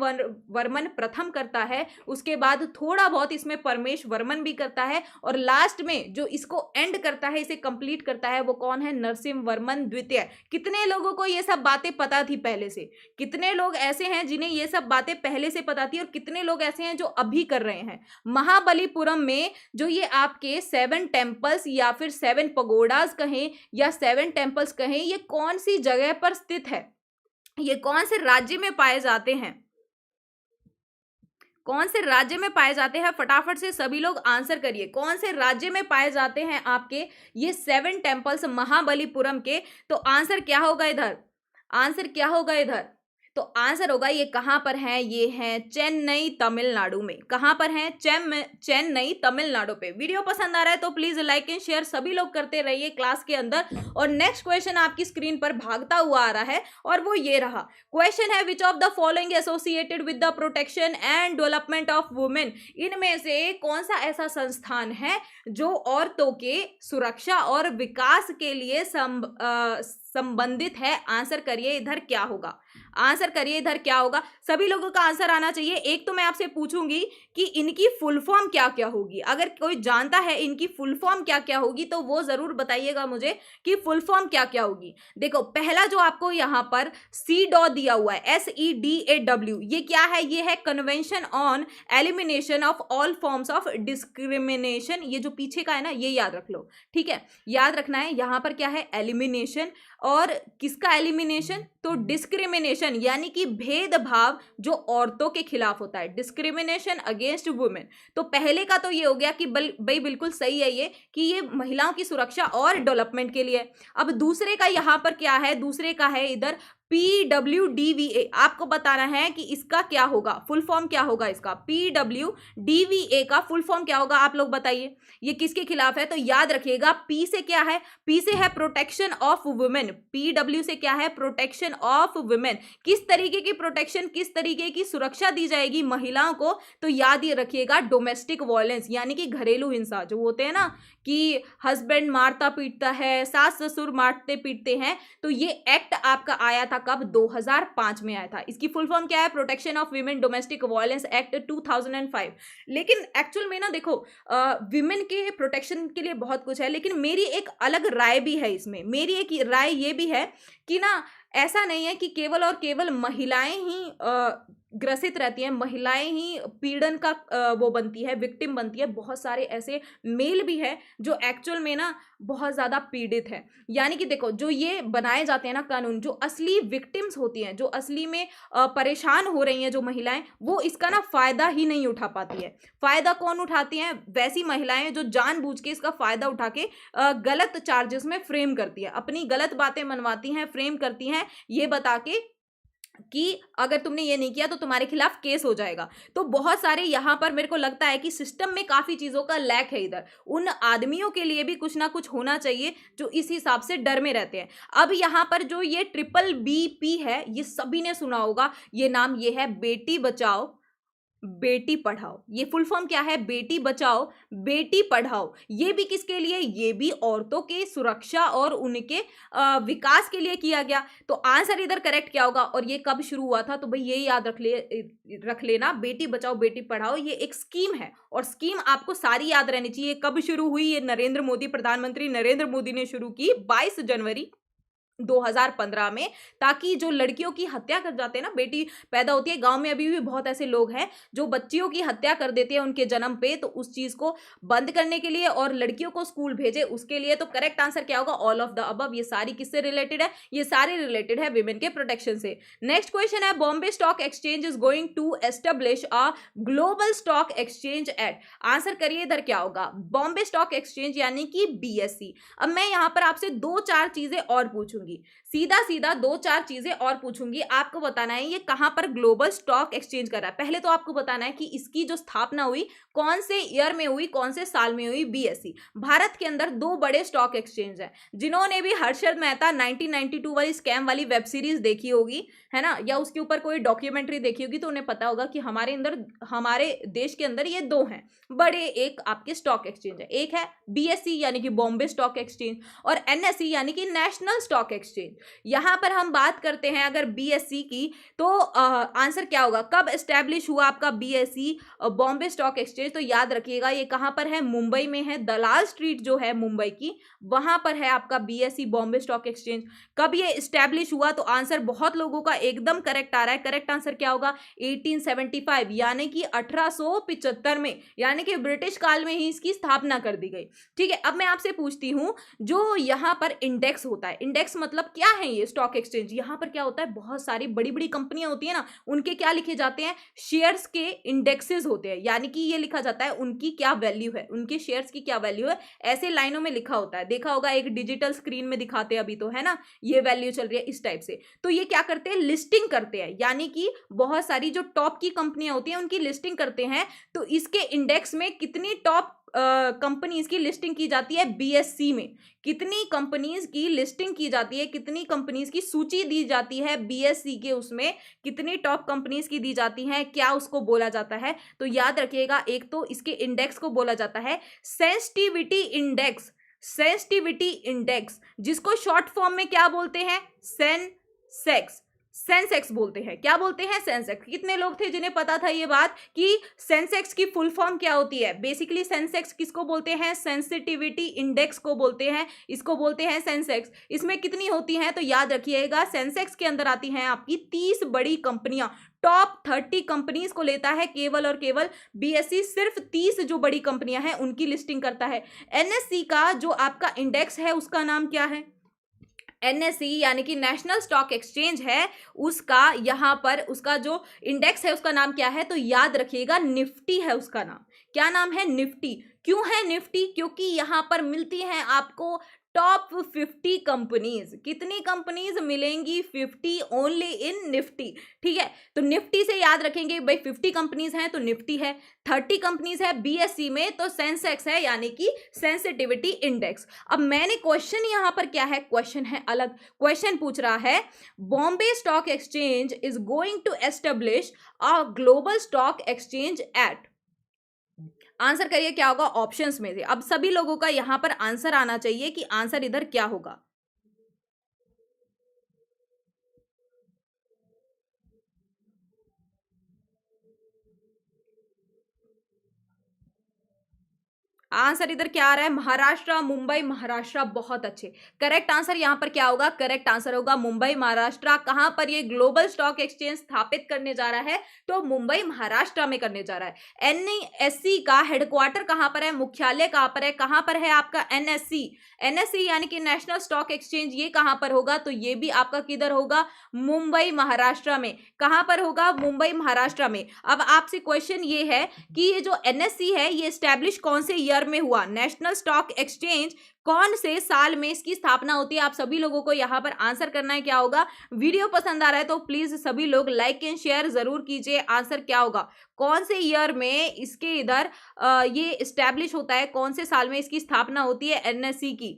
वर्मन प्रथम करता है। उसके बाद थोड़ा बहुत इसमें परमेश वर्मन भी करता है, और लास्ट में जो इसको एंड करता है, इसे कंप्लीट करता है, वो कौन है? नरसिम्ह वर्मन द्वितीय। कितने लोगों को ये सब बातें पता थी पहले से? कितने लोग ऐसे हैं जिन्हें ये सब बातें पहले से पता थी, और कितने लोग ऐसे हैं जो अभी कर रहे हैं? महाबलीपुरम में जो ये आपके 7 टेम्पल्स या फिर 7 पगोडाज कहें या 7 टेम्पल्स कहें, ये कौन सी जगह पर स्थित है? ये कौन से राज्य में पाए जाते हैं? कौन से राज्य में पाए जाते हैं? फटाफट से सभी लोग आंसर करिए। कौन से राज्य में पाए जाते हैं आपके ये 7 टेम्पल्स महाबलीपुरम के? तो आंसर क्या होगा इधर? आंसर क्या होगा इधर? तो आंसर होगा, ये कहां पर है? ये है चेन्नई, तमिलनाडु में। कहां पर है? चेन्नई, तमिलनाडु पे। वीडियो पसंद आ रहा है तो प्लीज लाइक एंड शेयर सभी लोग करते रहिए क्लास के अंदर। और नेक्स्ट क्वेश्चन आपकी स्क्रीन पर भागता हुआ आ रहा है, और वो ये रहा। क्वेश्चन है, which of the following associated with the protection and development of women? इनमें से कौन सा ऐसा संस्थान है जो औरतों के सुरक्षा और विकास के लिए संबंधित है? आंसर करिए इधर क्या होगा? आंसर करिए इधर क्या होगा? सभी लोगों का आंसर आना चाहिए। एक तो मैं आपसे पूछूंगी कि इनकी फुल फॉर्म क्या क्या होगी। अगर कोई जानता है इनकी फुल फॉर्म क्या क्या होगी, तो वो जरूर बताइएगा मुझे कि फुल फॉर्म क्या क्या होगी। देखो, पहला जो आपको यहां पर CEDAW दिया हुआ है, SEDAW, ये क्या है? ये है convention on elimination of all forms of discrimination. ये जो पीछे का है ना, ये याद रख लो। ठीक है, याद रखना है। यहां पर क्या है? एलिमिनेशन। और किसका एलिमिनेशन? तो डिस्क्रिमिनेशन, यानी कि भेदभाव जो औरतों के खिलाफ होता है, डिस्क्रिमिनेशन अगेंस्ट वुमेन। तो पहले का तो ये हो गया कि भाई बिल्कुल सही है ये, कि ये महिलाओं की सुरक्षा और डेवलपमेंट के लिए। अब दूसरे का यहां पर क्या है? दूसरे का है इधर PWDVA। आपको बताना है कि इसका क्या होगा, फुल फॉर्म क्या होगा इसका। PWDVA का फुल फॉर्म क्या होगा? आप लोग बताइए, ये किसके खिलाफ है? तो याद रखिएगा, P से क्या है? P से है प्रोटेक्शन ऑफ वुमेन। PW से क्या है? Protection of women. किस तरीके की प्रोटेक्शन, किस तरीके की सुरक्षा दी जाएगी महिलाओं को? तो याद ये रखिएगा, डोमेस्टिक वायलेंस, यानी कि घरेलू हिंसा जो होते हैं ना, कि हस्बैंड मारता पीटता है, सास ससुर मारते पीटते हैं। तो ये एक्ट आपका आया था कब? 2005 में आया था। इसकी फुल फॉर्म क्या है? Protection of women domestic violence act 2005। लेकिन एक्चुअल में ना देखो, विमेन के प्रोटेक्शन के लिए बहुत कुछ है, लेकिन मेरी एक अलग राय भी है इसमें। मेरी एक राय ये भी है कि ना, ऐसा नहीं है कि केवल और केवल महिलाएं ही ग्रसित रहती हैं, महिलाएं ही पीड़न का वो बनती है, विक्टिम बनती है। बहुत सारे ऐसे मेल भी है जो एक्चुअल में ना बहुत ज़्यादा पीड़ित है। यानी कि देखो, जो ये बनाए जाते हैं ना कानून, जो असली विक्टिम्स होती हैं, जो असली में परेशान हो रही हैं जो महिलाएं, वो इसका ना फ़ायदा ही नहीं उठा पाती है। फ़ायदा कौन उठाती हैं? वैसी महिलाएं जो जानबूझ के इसका फ़ायदा उठा के गलत चार्जेस में फ्रेम करती है, अपनी गलत बातें मनवाती हैं, फ्रेम करती हैं, ये बता के कि अगर तुमने ये नहीं किया तो तुम्हारे खिलाफ केस हो जाएगा। तो बहुत सारे यहाँ पर मेरे को लगता है कि सिस्टम में काफी चीजों का लैक है इधर। उन आदमियों के लिए भी कुछ ना कुछ होना चाहिए जो इस हिसाब से डर में रहते हैं। अब यहाँ पर जो ये BBP है, ये सभी ने सुना होगा, ये नाम ये है बेटी बचाओ बेटी पढ़ाओ। ये फुल फॉर्म क्या है? बेटी बचाओ बेटी पढ़ाओ। ये भी किसके लिए? ये भी औरतों के सुरक्षा और उनके विकास के लिए किया गया। तो आंसर इधर करेक्ट क्या होगा? और ये कब शुरू हुआ था? तो भाई ये याद रख लेना, बेटी बचाओ बेटी पढ़ाओ ये एक स्कीम है, और स्कीम आपको सारी याद रहनी चाहिए। कब शुरू हुई? ये नरेंद्र मोदी, प्रधानमंत्री नरेंद्र मोदी ने शुरू की 22 जनवरी 2015 में, ताकि जो लड़कियों की हत्या कर जाते हैं ना, बेटी पैदा होती है, गांव में अभी भी बहुत ऐसे लोग हैं जो बच्चियों की हत्या कर देते हैं उनके जन्म पे, तो उस चीज को बंद करने के लिए और लड़कियों को स्कूल भेजे उसके लिए। तो करेक्ट आंसर क्या होगा? All of the above. ये सारी किससे रिलेटेड है? ये सारी रिलेटेड है विमेन के प्रोटेक्शन से। नेक्स्ट क्वेश्चन है, Bombay stock exchange is going to establish a global stock exchange at. Answer करिए इधर क्या होगा? बॉम्बे स्टॉक एक्सचेंज यानी कि BSE। अब मैं यहां पर आपसे 2-4 चीजें और पूछूंगी, सीधा सीधा 2-4 चीजें और पूछूंगी, आपको बताना है ये कहां पर ग्लोबल स्टॉक एक्सचेंज कर रहा है। पहले तो आपको बताना है कि इसकी जो स्थापना हुई कौन से ईयर में हुई, कौन से साल में हुई। BSE भारत के अंदर 2 बड़े स्टॉक एक्सचेंज हैं। जिन्होंने भी हर्षद मेहता 1992 वाली स्कैम वाली वेब सीरीज देखी होगी, है ना, या उसके ऊपर कोई डॉक्यूमेंट्री देखी होगी, तो उन्हें पता होगा कि हमारे देश के अंदर ये 2 हैं बड़े, एक आपके स्टॉक एक्सचेंज है। एक है BSE यानी कि बॉम्बे स्टॉक एक्सचेंज, और NSE यानी कि नेशनल स्टॉक एक्सचेंज। यहां पर हम बात करते हैं अगर BSE की, तो आंसर क्या होगा? कब एस्टैब्लिश हुआ आपका BSE बॉम्बे स्टॉक एक्सचेंज? तो याद रखिएगा ये कहां पर है? मुंबई में है। दलाल स्ट्रीट जो है मुंबई की, वहां पर है आपका BSE बॉम्बे स्टॉक एक्सचेंज। कब ये एस्टैब्लिश हुआ? तो आंसर बहुत लोगों का एकदम करेक्ट आ रहा है। करेक्ट आंसर क्या होगा? 1875 यानी कि 1875 में, यानी कि ब्रिटिश काल में ही इसकी स्थापना कर दी गई। ठीक है, अब मैं आपसे पूछती हूं, जो यहां पर इंडेक्स होता है, इंडेक्स मतलब क्या है? ये स्टॉक एक्सचेंज, यहां पर क्या होता है? बहुत सारी बड़ी बड़ी कंपनियां होती है ना, उनके क्या लिखे जाते हैं? शेयर्स के इंडेक्सेस होते हैं, यानी कि ये लिखा जाता है उनकी क्या वैल्यू है, उनके शेयर्स की क्या वैल्यू है, ऐसे लाइनों में लिखा होता है। देखा होगा एक डिजिटल स्क्रीन में दिखाते हैं अभी, तो है ना, ये वैल्यू चल रही है इस टाइप से। तो ये क्या करते हैं? लिस्टिंग करते हैं, यानी कि बहुत सारी जो टॉप की कंपनियां होती हैं उनकी लिस्टिंग करते हैं। तो इसके इंडेक्स में कितनी टॉप कंपनीज की लिस्टिंग की जाती है? BSE में कितनी कंपनीज की लिस्टिंग की जाती है, कितनी कंपनीज की सूची दी जाती है BSE के, उसमें कितनी टॉप कंपनीज की दी जाती हैं, क्या उसको बोला जाता है? तो याद रखिएगा, एक तो इसके इंडेक्स को बोला जाता है सेंसिटिविटी इंडेक्स। सेंसिटिविटी इंडेक्स जिसको शॉर्ट फॉर्म में क्या बोलते हैं? सेंसेक्स। सेंसेक्स बोलते हैं। क्या बोलते हैं? सेंसेक्स। कितने लोग थे जिन्हें पता था ये बात कि सेंसेक्स की फुल फॉर्म क्या होती है? बेसिकली सेंसेक्स किसको बोलते हैं? सेंसिटिविटी इंडेक्स को बोलते हैं, इसको बोलते हैं सेंसेक्स। इसमें कितनी होती हैं? तो याद रखिएगा, सेंसेक्स के अंदर आती हैं आपकी 30 बड़ी कंपनियां। टॉप 30 कंपनीज को लेता है केवल और केवल BSE। सिर्फ 30 जो बड़ी कंपनियां हैं उनकी लिस्टिंग करता है। NSE का जो आपका इंडेक्स है उसका नाम क्या है? NSE यानी कि नेशनल स्टॉक एक्सचेंज है, उसका यहां पर उसका जो इंडेक्स है उसका नाम क्या है? तो याद रखिएगा, निफ्टी है उसका नाम। क्या नाम है? निफ्टी। क्यों है निफ्टी? क्योंकि यहां पर मिलती हैं आपको टॉप 50 कंपनीज। कितनी कंपनीज मिलेंगी? 50 ओनली इन निफ्टी। ठीक है, तो निफ्टी से याद रखेंगे भाई 50 कंपनीज हैं तो निफ्टी है, 30 कंपनीज है BSE में तो सेंसेक्स है, यानी कि सेंसिटिविटी इंडेक्स। अब मैंने क्वेश्चन यहां पर क्या है? क्वेश्चन है अलग। क्वेश्चन पूछ रहा है, Bombay stock exchange is going to establish a global stock exchange at. Answer करिए क्या होगा ऑप्शंस में से। अब सभी लोगों का यहां पर आंसर आना चाहिए कि आंसर इधर क्या होगा। आंसर इधर क्या आ रहा है? महाराष्ट्र, मुंबई, महाराष्ट्र। बहुत अच्छे। करेक्ट आंसर यहां पर क्या होगा? करेक्ट आंसर होगा मुंबई, महाराष्ट्र। कहां पर ये ग्लोबल स्टॉक एक्सचेंज स्थापित करने जा रहा है? तो मुंबई, महाराष्ट्र में करने जा रहा है। NSE का हेडक्वार्टर कहां पर है? मुख्यालय कहां पर है? कहां पर है आपका NSE? NSE यानी कि नेशनल स्टॉक एक्सचेंज, ये कहां पर होगा? तो ये भी आपका किधर होगा? मुंबई, महाराष्ट्र में। कहां पर होगा? मुंबई, महाराष्ट्र में। अब आपसे क्वेश्चन ये है कि ये जो NSE है ये स्टैब्लिश कौन से ईयर ईयर में हुआ? नेशनल स्टॉक एक्सचेंज कौन से साल में इसकी स्थापना होती है? आप सभी लोगों को यहाँ पर आंसर करना है। क्या होगा? वीडियो पसंद आ रहा है तो प्लीज सभी लोग लाइक एंड शेयर जरूर कीजिए। आंसर क्या होगा? कौन से ईयर में इसके इधर ये इस्टेब्लिश होता है? कौन से साल में इसकी स्थापना होती है एनएससी की?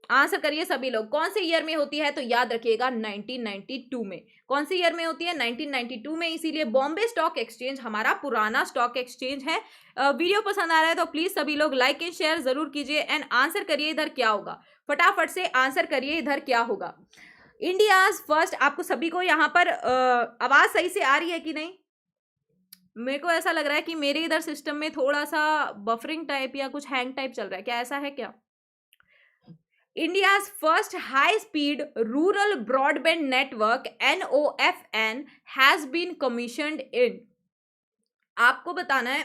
आंसर करिए सभी लोग। कौन से ईयर में होती है? तो याद रखिएगा 1992 में। कौन से ईयर में होती है? 1992 में। इसीलिए बॉम्बे स्टॉक एक्सचेंज हमारा पुराना स्टॉक एक्सचेंज है। वीडियो पसंद आ रहा है तो प्लीज सभी लोग लाइक एंड शेयर जरूर कीजिए एंड आंसर करिए इधर क्या होगा। फटाफट से आंसर करिए इधर क्या होगा। इंडियाज फर्स्ट, आपको सभी को यहाँ पर आवाज सही से आ रही है कि नहीं? मेरे को ऐसा लग रहा है कि मेरे इधर सिस्टम में थोड़ा सा बफरिंग टाइप या कुछ हैंग टाइप चल रहा है। क्या ऐसा है क्या? India's first high-speed rural broadband network NOFN has been commissioned in। आपको बताना है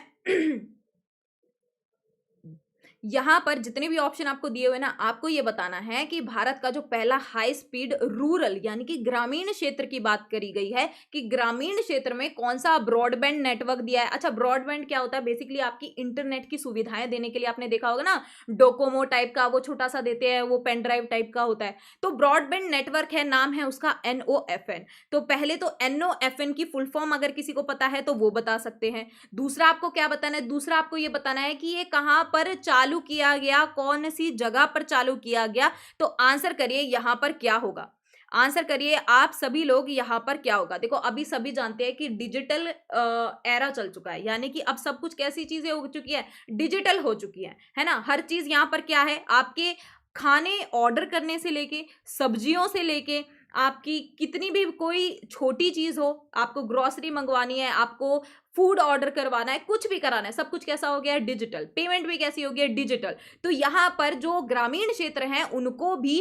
यहां पर जितने भी ऑप्शन आपको दिए हुए ना, आपको ये बताना है कि भारत का जो पहला हाई स्पीड रूरल यानी कि ग्रामीण क्षेत्र की बात करी गई है कि ग्रामीण क्षेत्र में कौन सा ब्रॉडबैंड नेटवर्क दिया है। अच्छा, ब्रॉडबैंड क्या होता है? बेसिकली आपकी इंटरनेट की सुविधाएं देने के लिए आपने देखा होगा ना, डोकोमो टाइप का वो छोटा सा देते हैं, वो पेन ड्राइव टाइप का होता है। तो ब्रॉडबैंड नेटवर्क है, नाम है उसका NOFN। तो पहले तो NOFN की फुल फॉर्म अगर किसी को पता है तो वो बता सकते हैं। दूसरा आपको क्या बताना है? दूसरा आपको ये बताना है कि ये कहां पर चालू किया गया, कौन सी जगह पर चालू किया गया। तो आंसर करिए यहां पर क्या होगा। आंसर करिए आप सभी लोग, यहां पर क्या होगा। देखो अभी सभी जानते हैं कि डिजिटल एरा चल चुका है, यानी कि अब सब कुछ कैसी चीजें हो चुकी है? डिजिटल हो चुकी है ना। हर चीज यहां पर क्या है, आपके खाने ऑर्डर करने से लेके, सब्जियों से लेके, आपकी कितनी भी कोई छोटी चीज हो, आपको ग्रोसरी मंगवानी है, आपको फूड ऑर्डर करवाना है, कुछ भी कराना है, सब कुछ कैसा हो गया है? डिजिटल। पेमेंट भी कैसी हो गई है? डिजिटल। तो यहां पर जो ग्रामीण क्षेत्र हैं उनको भी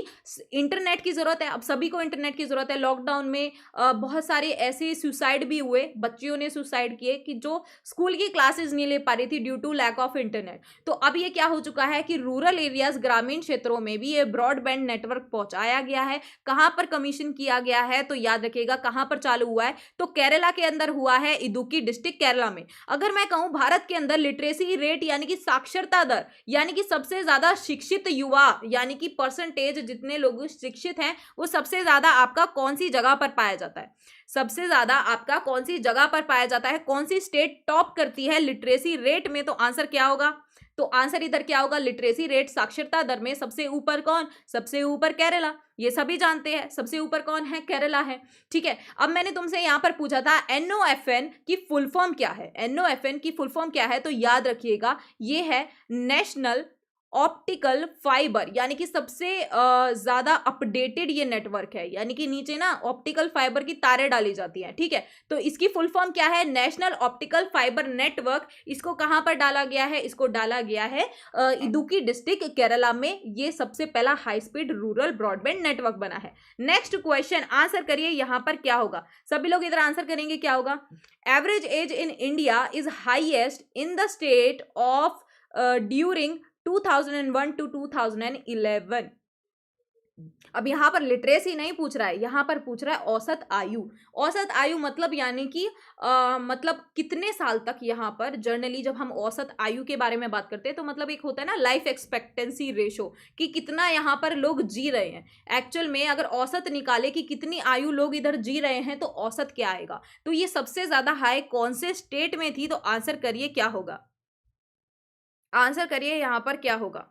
इंटरनेट की जरूरत है। अब सभी को इंटरनेट की जरूरत है। लॉकडाउन में बहुत सारे ऐसे सुसाइड भी हुए, बच्चियों ने सुसाइड किए कि जो स्कूल की क्लासेस नहीं ले पा रही थी due to lack of internet. तो अब ये क्या हो चुका है कि रूरल एरियाज, ग्रामीण क्षेत्रों में भी ये ब्रॉडबैंड नेटवर्क पहुंचाया गया है। कहां पर कमीशन किया गया है? तो याद रखिएगा कहां पर चालू हुआ है। तो केरला के अंदर हुआ है, इदुक्की डिस्ट्रिक्ट केरला में। अगर मैं कहूं भारत के अंदर लिटरेसी रेट यानी कि साक्षरता दर, यानी कि सबसे ज्यादा शिक्षित युवा, यानी कि परसेंटेज जितने लोग शिक्षित हैं वो सबसे ज्यादा आपका कौन सी जगह पर पाया जाता है? सबसे ज्यादा आपका कौन सी जगह पर पाया जाता है? कौन सी स्टेट टॉप करती है लिटरेसी रेट में? तो आंसर क्या होगा? तो आंसर इधर क्या होगा? लिटरेसी रेट, साक्षरता दर में सबसे ऊपर कौन? सबसे ऊपर केरला। ये सभी जानते हैं सबसे ऊपर कौन है? केरला है। ठीक है, अब मैंने तुमसे यहां पर पूछा था NOFN की फुल फॉर्म क्या है। NOFN की फुल फॉर्म क्या है? तो याद रखिएगा ये है नेशनल ऑप्टिकल फाइबर, यानी कि सबसे ज्यादा अपडेटेड ये नेटवर्क है। यानी कि नीचे ना ऑप्टिकल फाइबर की तारें डाली जाती हैं। ठीक है, तो इसकी फुल फॉर्म क्या है? National optical fibre network. इसको कहां पर डाला गया है? इसको डाला गया है इदुक्की डिस्ट्रिक्ट केरला में। ये सबसे पहला high speed rural broadband network बना है। नेक्स्ट क्वेश्चन, आंसर करिए यहां पर क्या होगा। सभी लोग इधर आंसर करेंगे क्या होगा। Average age in India is highest in the state of during 2001 to 2011। अब यहां पर लिटरेसी नहीं पूछ रहा है, यहां पर पूछ रहा है औसत आयु। औसत आयु मतलब यानी कि मतलब कितने साल तक। यहां पर जर्नली जब हम औसत आयु के बारे में बात करते हैं तो मतलब एक होता है ना लाइफ एक्सपेक्टेंसी रेशो, कि कितना यहां पर लोग जी रहे हैं। एक्चुअल में अगर औसत निकाले कि कितनी आयु लोग इधर जी रहे हैं तो औसत क्या आएगा। तो ये सबसे ज्यादा हाई कौन से स्टेट में थी? तो आंसर करिए क्या होगा। आंसर करिए यहां पर क्या होगा।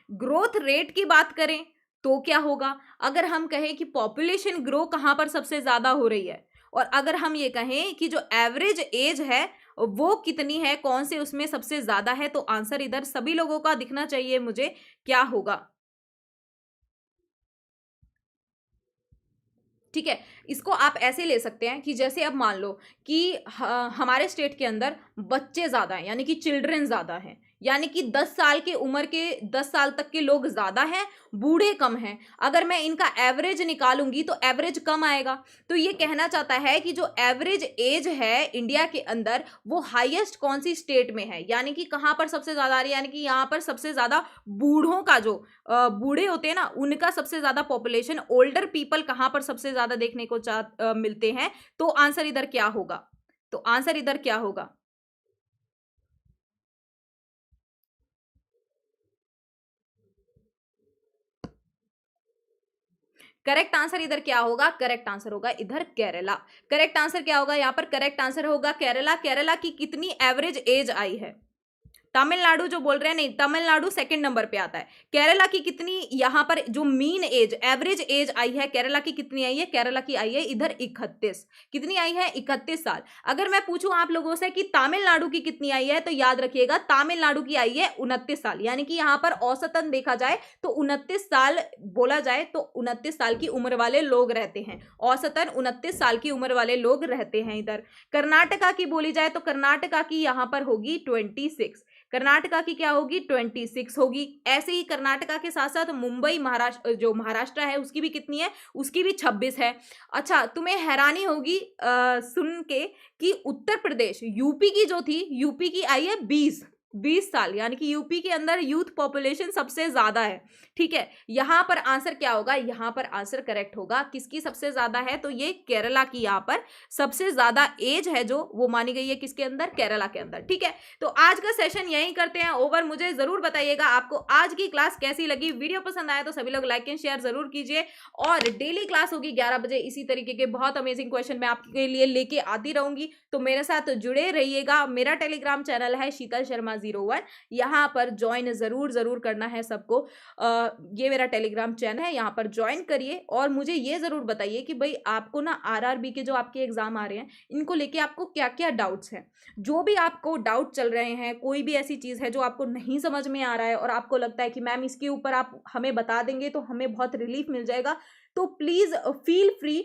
ग्रोथ रेट की बात करें तो क्या होगा। अगर हम कहें कि पॉपुलेशन ग्रो कहां पर सबसे ज्यादा हो रही है, और अगर हम ये कहें कि जो एवरेज एज है वो कितनी है, कौन से उसमें सबसे ज्यादा है, तो आंसर इधर सभी लोगों का दिखना चाहिए मुझे, क्या होगा। ठीक है, इसको आप ऐसे ले सकते हैं कि जैसे अब मान लो कि हमारे स्टेट के अंदर बच्चे ज्यादा हैं, यानी कि चिल्ड्रन ज्यादा हैं, यानी कि 10 साल के उम्र के 10 साल तक के लोग ज्यादा हैं, बूढ़े कम हैं। अगर मैं इनका एवरेज निकालूंगी तो एवरेज कम आएगा। तो ये कहना चाहता है कि जो एवरेज एज है इंडिया के अंदर वो हाईएस्ट कौन सी स्टेट में है, यानी कि कहां पर सबसे ज्यादा आ रही है, यानी कि यहां पर सबसे ज्यादा बूढ़ों का जो बूढ़े होते हैं ना उनका सबसे ज्यादा पॉपुलेशन, ओल्डर पीपल कहां पर सबसे ज्यादा देखने को मिलते हैं। तो आंसर इधर क्या होगा। तो आंसर इधर क्या होगा। करेक्ट आंसर इधर क्या होगा? करेक्ट आंसर होगा इधर केरला। करेक्ट आंसर क्या होगा यहाँ पर? करेक्ट आंसर होगा केरला। केरला की कितनी एवरेज एज आई है? तमिलनाडु जो बोल रहे हैं, नहीं, तमिलनाडु सेकंड नंबर पे आता है। केरला की कितनी यहाँ पर जो मीन एज, एवरेज एज आई है केरला की, कितनी आई है? केरला की आई है इधर 31। कितनी आई है? 31 साल। अगर मैं पूछूं आप लोगों से कि तमिलनाडु की कितनी आई है, तो याद रखिएगा तमिलनाडु की आई है 29 साल। यानी कि यहाँ पर औसतन देखा जाए तो 29 साल बोला जाए तो 29 साल की उम्र वाले लोग रहते हैं। औसतन 29 साल की उम्र वाले लोग रहते हैं इधर। कर्नाटका की बोली जाए तो कर्नाटका की यहाँ पर होगी 26। कर्नाटका की क्या होगी? 26 होगी। ऐसे ही कर्नाटका के साथ साथ मुंबई महाराष्ट्र, जो महाराष्ट्र है, उसकी भी कितनी है? उसकी भी 26 है। अच्छा, तुम्हें हैरानी होगी सुन के कि उत्तर प्रदेश, यूपी की जो थी, यूपी की आई है 20 साल। यानी कि यूपी के अंदर यूथ पॉपुलेशन सबसे ज्यादा है। ठीक है, यहां पर आंसर क्या होगा? यहां पर आंसर करेक्ट होगा किसकी सबसे ज्यादा है? तो ये केरला की यहां पर सबसे ज्यादा एज है जो वो मानी गई है किसके अंदर? केरला के अंदर। ठीक है, तो आज का सेशन यहीं करते हैं ओवर। मुझे जरूर बताइएगा आपको आज की क्लास कैसी लगी। वीडियो पसंद आया तो सभी लोग लाइक एंड शेयर जरूर कीजिए। और डेली क्लास होगी 11 बजे इसी तरीके के बहुत अमेजिंग क्वेश्चन मैं आपके लिए लेके आती रहूंगी। तो मेरे साथ जुड़े रहिएगा। मेरा टेलीग्राम चैनल है शीतल शर्मा 01, यहाँ पर ज्वाइन जरूर करना है सबको। ये मेरा टेलीग्राम चैनल है, यहाँ पर ज्वाइन करिए। और मुझे ये जरूर बताइए कि भाई आपको ना आरआरबी के जो आपके एग्जाम आ रहे हैं, इनको लेके आपको क्या क्या डाउट्स हैं। जो भी आपको डाउट चल रहे हैं, कोई भी ऐसी चीज है जो आपको नहीं समझ में आ रहा है और आपको लगता है कि मैम इसके ऊपर आप हमें बता देंगे तो हमें बहुत रिलीफ मिल जाएगा, तो please feel free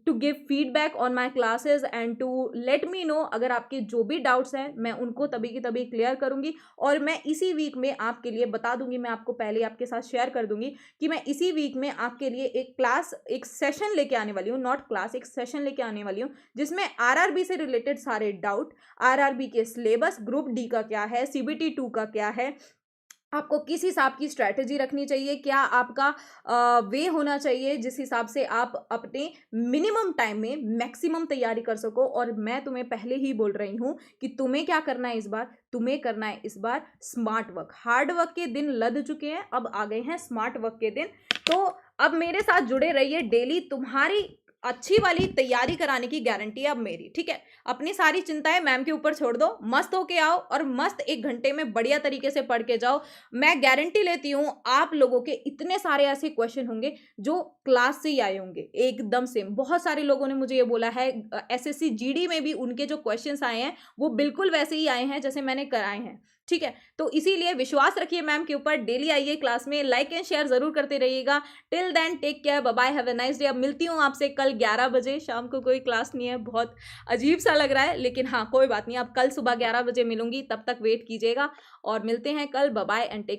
to give feedback on my classes and to let me know. अगर आपके जो भी डाउट्स हैं मैं उनको तभी की तभी क्लियर करूंगी। और मैं इसी वीक में आपके लिए बता दूंगी, मैं आपको पहले आपके साथ शेयर कर दूंगी कि मैं इसी वीक में आपके लिए एक क्लास, एक सेशन लेके आने वाली हूँ। नॉट क्लास, एक सेशन लेके आने वाली हूँ जिसमें आरआरबी से रिलेटेड सारे डाउट, आरआरबी के सिलेबस, ग्रुप डी का क्या है, सीबीटी 2 का क्या है, आपको किस हिसाब की स्ट्रैटेजी रखनी चाहिए, क्या आपका वे होना चाहिए जिस हिसाब से आप अपने मिनिमम टाइम में मैक्सिमम तैयारी कर सको। और मैं तुम्हें पहले ही बोल रही हूं कि तुम्हें क्या करना है इस बार? तुम्हें करना है इस बार स्मार्ट वर्क। हार्ड वर्क के दिन लद चुके हैं, अब आ गए हैं स्मार्ट वर्क के दिन। तो अब मेरे साथ जुड़े रहिए डेली। तुम्हारी अच्छी वाली तैयारी कराने की गारंटी है अब मेरी। ठीक है, अपनी सारी चिंताएं मैम के ऊपर छोड़ दो, मस्त होके आओ और मस्त 1 घंटे में बढ़िया तरीके से पढ़ के जाओ। मैं गारंटी लेती हूं आप लोगों के इतने सारे ऐसे क्वेश्चन होंगे जो क्लास से ही आए होंगे एकदम सेम। बहुत सारे लोगों ने मुझे ये बोला है, एसएससी जीडी में भी उनके जो क्वेश्चंस आए हैं वो बिल्कुल वैसे ही आए हैं जैसे मैंने कराए हैं। ठीक है, तो इसीलिए विश्वास रखिए मैम के ऊपर। डेली आइए क्लास में, लाइक एंड शेयर जरूर करते रहिएगा। Till then take care, bye bye, have a nice day. अब मिलती हूँ आपसे कल 11 बजे। शाम को कोई क्लास नहीं है, बहुत अजीब सा लग रहा है, लेकिन हाँ कोई बात नहीं, अब कल सुबह 11 बजे मिलूंगी। तब तक वेट कीजिएगा और मिलते हैं कल। Bye bye and take